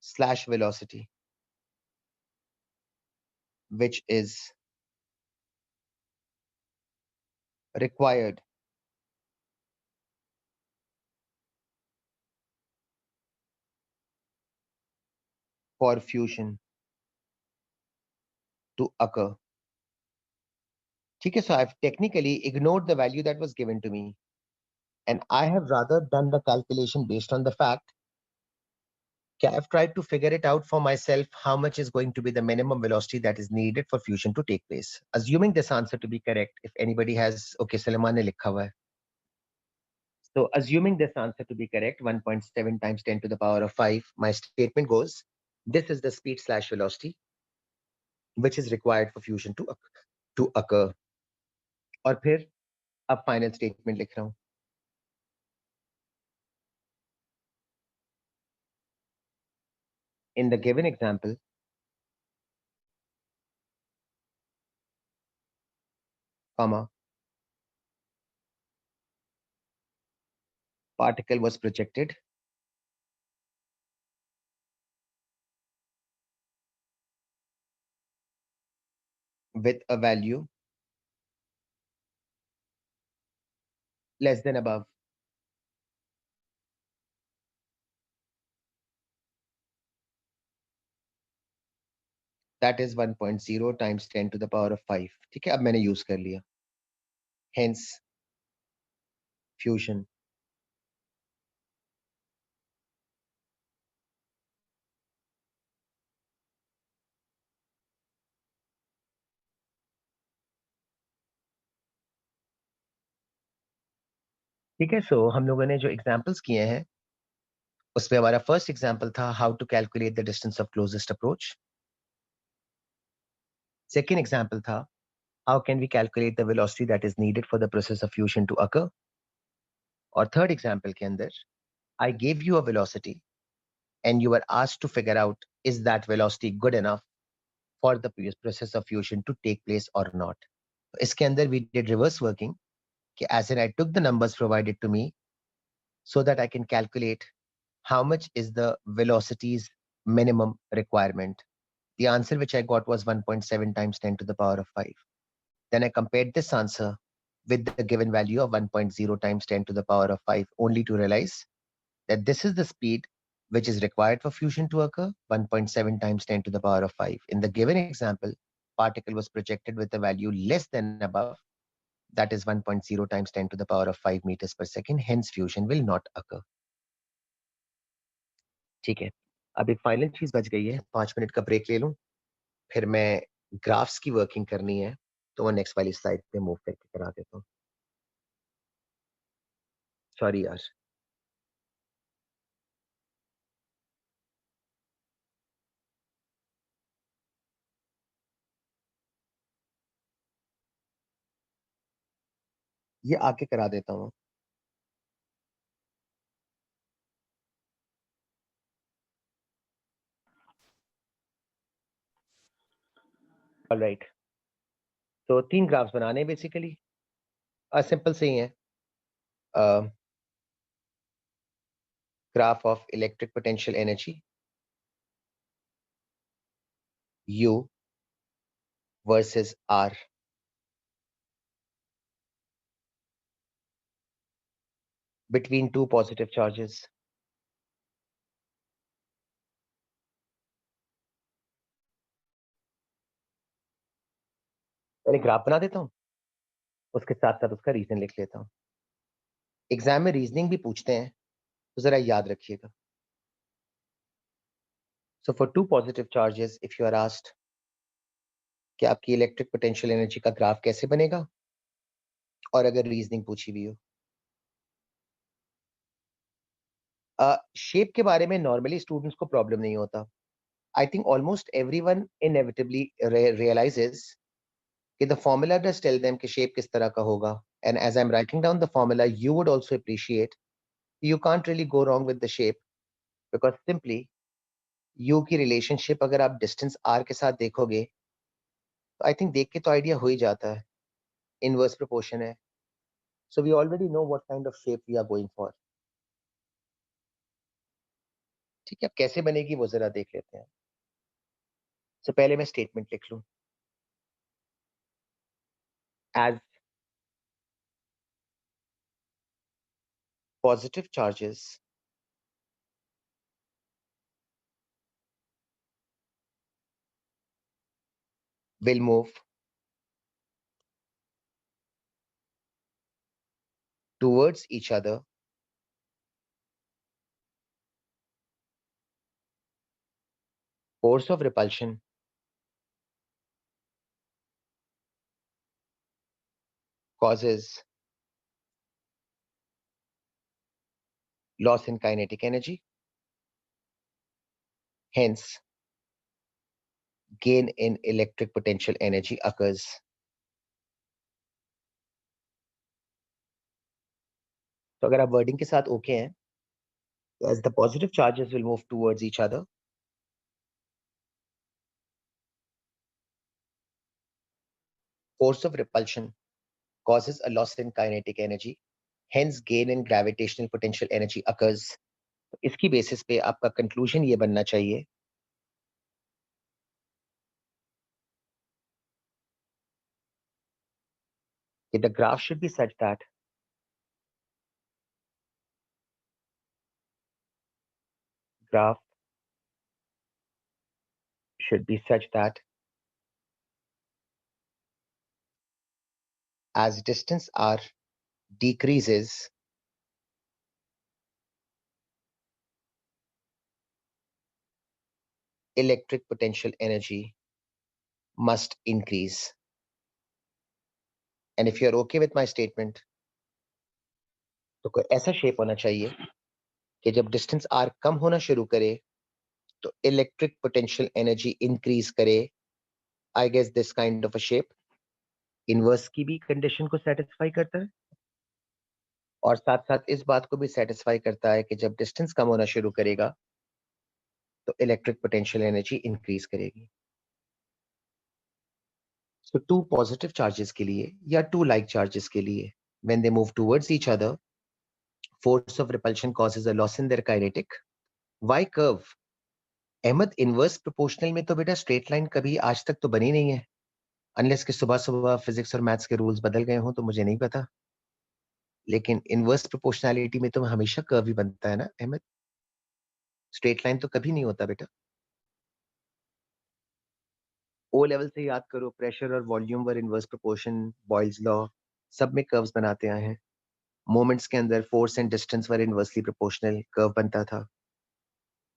slash velocity which is required for fusion to occur. ठीक है, so I've technically ignored the value that was given to me and I have rather done the calculation based on the fact that I've tried to figure it out for myself how much is going to be the minimum velocity that is needed for fusion to take place. Assuming this answer to be correct, if anybody has, okay, Sulaiman ne likha hua hai. So assuming this answer to be correct, 1.7 times 10 to the power of 5, my statement goes, this is the speed slash velocity which is required for fusion to occur. और फिर अब फाइनल स्टेटमेंट लिख रहा हूँ। In the given example, comma, particle was projected with a value less than above. That is 1.0 times 10 to the power of 5. ठीक है, अब मैंने यूज कर लिया। Hence, fusion ठीक है, सो हम लोगों ने जो एग्जांपल्स किए हैं उसमें हमारा फर्स्ट एग्जांपल था how to calculate the distance of closest approach. Second example था how can we calculate the velocity that is needed for the process of fusion to occur. और थर्ड एग्जांपल के अंदर I give you a velocity and you are asked to figure out is that velocity good enough for the process of fusion to take place or not. इसके अंदर we did reverse working कि as in I took the numbers provided to me so that I can calculate how much is the velocity's minimum requirement. The answer which I got was 1.7 times 10 to the power of 5. Then I compared this answer with the given value of 1.0 times 10 to the power of 5 only to realize that this is the speed which is required for fusion to occur, 1.7 times 10 to the power of 5. In the given example, particle was projected with a value less than above, that is 1.0 times 10 to the power of 5 meters per second, hence fusion will not occur. ठीक है, अब एक फाइनल चीज बच गई है, 5 मिनट का ब्रेक ले लूं, फिर मैं ग्राफ्स की वर्किंग करनी है, तो वो नेक्स्ट वाली स्लाइड पे मूव करके करा देता हूँ। सॉरी यार। ये आके करा देता हूँ। ऑलराइट, तो 3 ग्राफ्स बनाने बेसिकली सिंपल से ही है। graph of electric potential energy U versus R between two positive charges. पहले ग्राफ बना देता हूँ, उसके साथ साथ उसका रीजन लिख लेता हूँ। एग्जाम में रीजनिंग भी पूछते हैं, तो जरा याद रखिएगा। So for two positive charges if you are asked कि आपकी इलेक्ट्रिक पोटेंशियल एनर्जी का ग्राफ कैसे बनेगा, और अगर रीजनिंग पूछी हुई हो, शेप के बारे में नॉर्मली स्टूडेंट्स को प्रॉब्लम नहीं होता। I think almost everyone inevitably realises कि the formula does tell them कि शेप किस तरह का होगा, and as I am writing down the formula you would also appreciate you can't really go wrong with the shape because simply u की रिलेशनशिप अगर आप डिस्टेंस r के साथ देखोगे तो आई थिंक देख के तो आइडिया हो ही जाता है, इनवर्स प्रोपोर्शन है। So we already know what kind of shape we are going for. ठीक है, अब कैसे बनेगी वो जरा देख लेते हैं। सो पहले मैं स्टेटमेंट लिख लूं, as positive charges will move towards each other, force of repulsion causes loss in kinetic energy, hence gain in electric potential energy occurs. तो अगर आप वर्डिंग के साथ ओके हैं, as the positive charges will move towards each other, force of repulsion causes a loss in kinetic energy, hence gain in gravitational potential energy occurs. तो इसकी बेसिस पे आपका कंक्लूजन ये बनना चाहिए कि the graph should be such that graph should be such that as distance r decreases, electric potential energy must increase. And if you're okay with my statement, तो कोई ऐसा शेप होना चाहिए कि जब डिस्टेंस आर कम होना शुरू करे तो इलेक्ट्रिक पोटेंशियल एनर्जी इंक्रीज करे. I guess this kind of a shape inverse की भी कंडीशन को सेटिस्फाई करता है और साथ साथ इस बात को भी सेटिस्फाई करता है कि जब डिस्टेंस कम होना शुरू करेगा तो इलेक्ट्रिक पोटेंशियल एनर्जी इंक्रीज करेगी. सो टू पॉजिटिव चार्जेस के लिए या टू लाइक चार्जेस के लिए when they move towards each other, force of repulsion causes a loss in their kinetic. Why curve? Ahmed, inverse proportional में तो बेटा स्ट्रेट लाइन कभी आज तक तो बनी नहीं है, अनलेस कि सुबह सुबह फिजिक्स और मैथ्स के रूल्स बदल गए हों, तो मुझे नहीं पता. लेकिन इनवर्स प्रोपोर्शनैलिटी में तो हमेशा कर्व ही बनता है ना अहमद, स्ट्रेट लाइन तो कभी नहीं होता बेटा. ओ लेवल से याद करो, प्रेशर और वॉल्यूम वर इनवर्स प्रोपोर्शन, बॉयल्स लॉ, सब में कर्व्स बनाते आए हैं. मोमेंट्स के अंदर force and distance were inversely proportional, curve बनता था,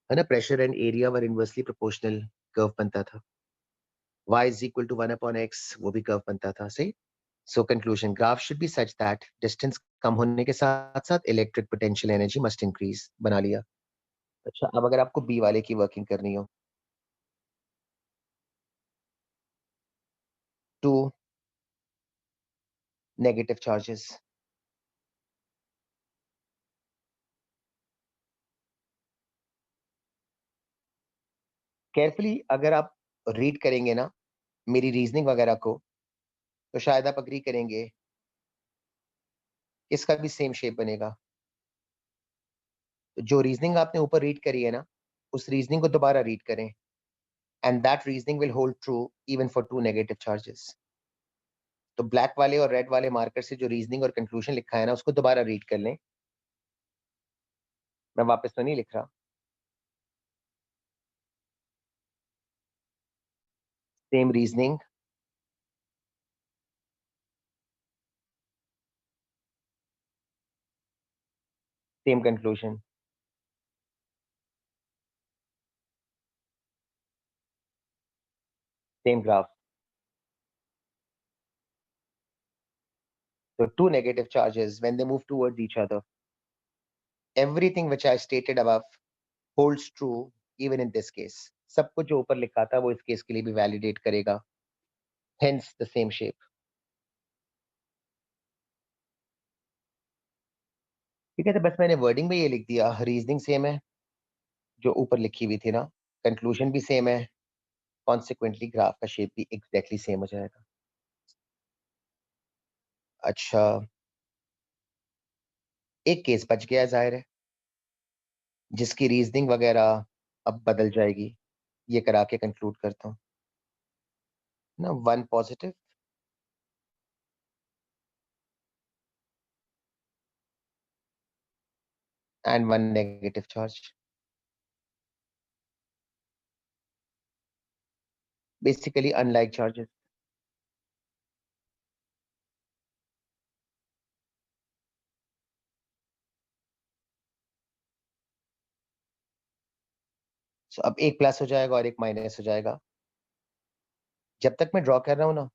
है ना. Pressure and area were inversely proportional, curve बनता था. y is equal to 1 upon x, वो भी कर्व बनता था, सही. So conclusion, graph should be such that distance कम होने के साथ साथ electric potential energy must increase. बना लिया. अच्छा, अब अगर आपको बी वाले की वर्किंग करनी हो, टू नेगेटिव चार्जेस. केयरफुली अगर आप रीड करेंगे ना मेरी रीजनिंग वगैरह को, तो शायद आप अग्री करेंगे इसका भी सेम शेप बनेगा. तो जो रीजनिंग आपने ऊपर रीड करी है ना, उस रीजनिंग को दोबारा रीड करें, and that reasoning will hold true even for two negative charges. तो ब्लैक वाले और रेड वाले मार्कर से जो रीजनिंग और कंक्लूजन लिखा है ना, उसको दोबारा रीड कर लें. मैं वापस तो नहीं लिख रहा. Same reasoning, same conclusion, same graph. So two negative charges, when they move towards each other, everything which I stated above holds true even in this case. सब कुछ जो ऊपर लिखा था वो इस केस के लिए भी वैलिडेट करेगा. Hence the same shape. ठीक है, तो बस मैंने वर्डिंग में ये लिख दिया, रीजनिंग सेम है जो ऊपर लिखी हुई थी ना, कंक्लूजन भी सेम है, कॉन्सिक्वेंटली ग्राफ का शेप भी एग्जैक्टली सेम हो जाएगा. अच्छा, एक केस बच गया जाहिर है, जिसकी रीजनिंग वगैरह अब बदल जाएगी. ये करा के कंक्लूड करता हूँ ना. One positive and one negative charge. Basically, unlike charges. So अब एक प्लस हो जाएगा और एक माइनस हो जाएगा. जब तक मैं ड्रॉ कर रहा हूँ ना,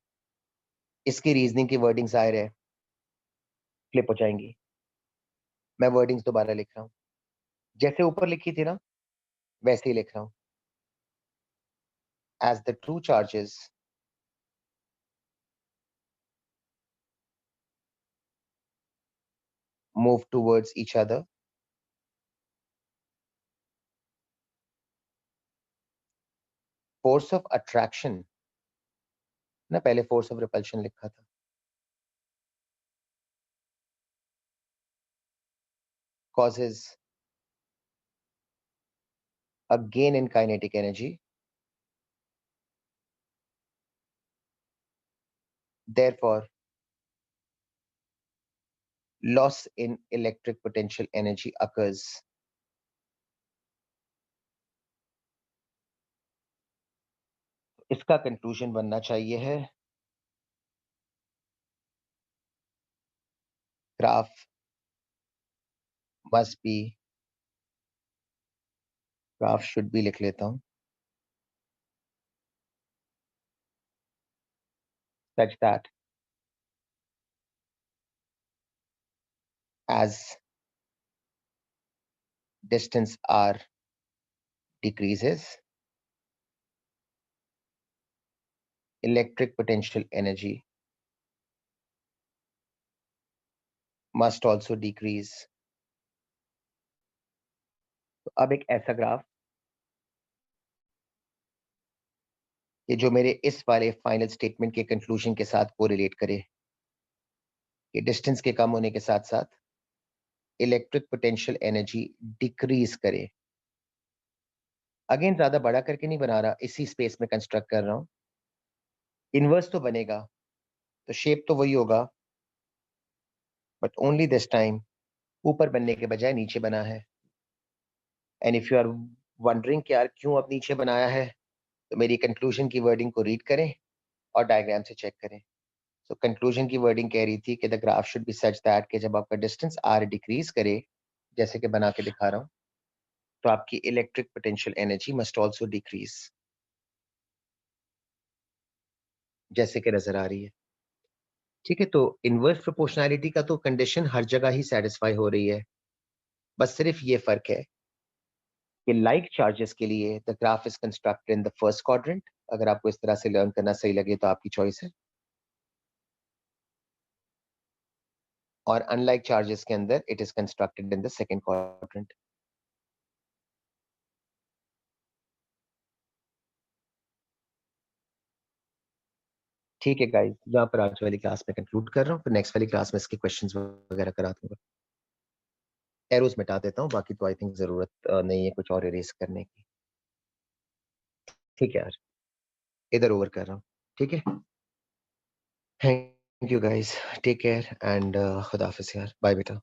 इसकी रीजनिंग की वर्डिंग जाहिर है फ्लिप हो जाएंगी. मैं वर्डिंग्स दोबारा लिख रहा हूँ, जैसे ऊपर लिखी थी ना वैसे ही लिख रहा हूँ. As the two charges move towards each other, force of attraction, ना पहले force of repulsion लिखा था, causes a gain in kinetic energy. Therefore, loss in electric potential energy occurs. इसका कंक्लूजन बनना चाहिए है, graph must be, graph should be लिख लेता हूँ, such that as distance r decreases, electric potential energy must also decrease. तो अब एक ऐसा ग्राफ कि जो मेरे इस वाले फाइनल स्टेटमेंट के कंक्लूजन के साथ कोरिलेट करे कि डिस्टेंस के कम होने के साथ साथ इलेक्ट्रिक पोटेंशियल एनर्जी डिक्रीज करे। अगेन ज्यादा बड़ा करके नहीं बना रहा, इसी स्पेस में कंस्ट्रक्ट कर रहा हूं। इनवर्स तो बनेगा, तो शेप तो वही होगा, बट ओनली दिस टाइम ऊपर बनने के बजाय नीचे बना है। And if you are wondering कि यार क्यों अब नीचे बनाया है, तो मेरी कंक्लूजन की वर्डिंग को रीड करें और डायग्राम से चेक करें। सो कंक्लूजन की वर्डिंग कह रही थी कि the graph should be such that कि जब आपका डिस्टेंस आर डिक्रीज करे, जैसे कि बना के दिखा रहा हूं, तो आपकी electric potential energy must also decrease, जैसे कि नजर आ रही है। ठीक है, तो इनवर्स प्रोपोर्शनैलिटी का तो कंडीशन हर जगह ही सेटिस्फाई हो रही है, बस सिर्फ ये फर्क है कि लाइक चार्जेस के लिए the graph is constructed in the first quadrant. अगर आपको इस तरह से लर्न करना सही लगे तो आपकी चॉइस है। और अनलाइक चार्जेस के अंदर it is constructed in the second quadrant. ठीक है गाइस, यहाँ पर आज वाली क्लास में कंक्लूड कर रहा हूँ, फिर नेक्स्ट वाली क्लास में इसके क्वेश्चंस वगैरह करा दूंगा। एरोस मिटा देता हूँ, बाकी तो आई थिंक जरूरत नहीं है कुछ और इरेज करने की। ठीक है यार, इधर ओवर कर रहा हूँ। ठीक है, thank you guys, take care and खुदा हाफिज़ यार, बाय बेटा।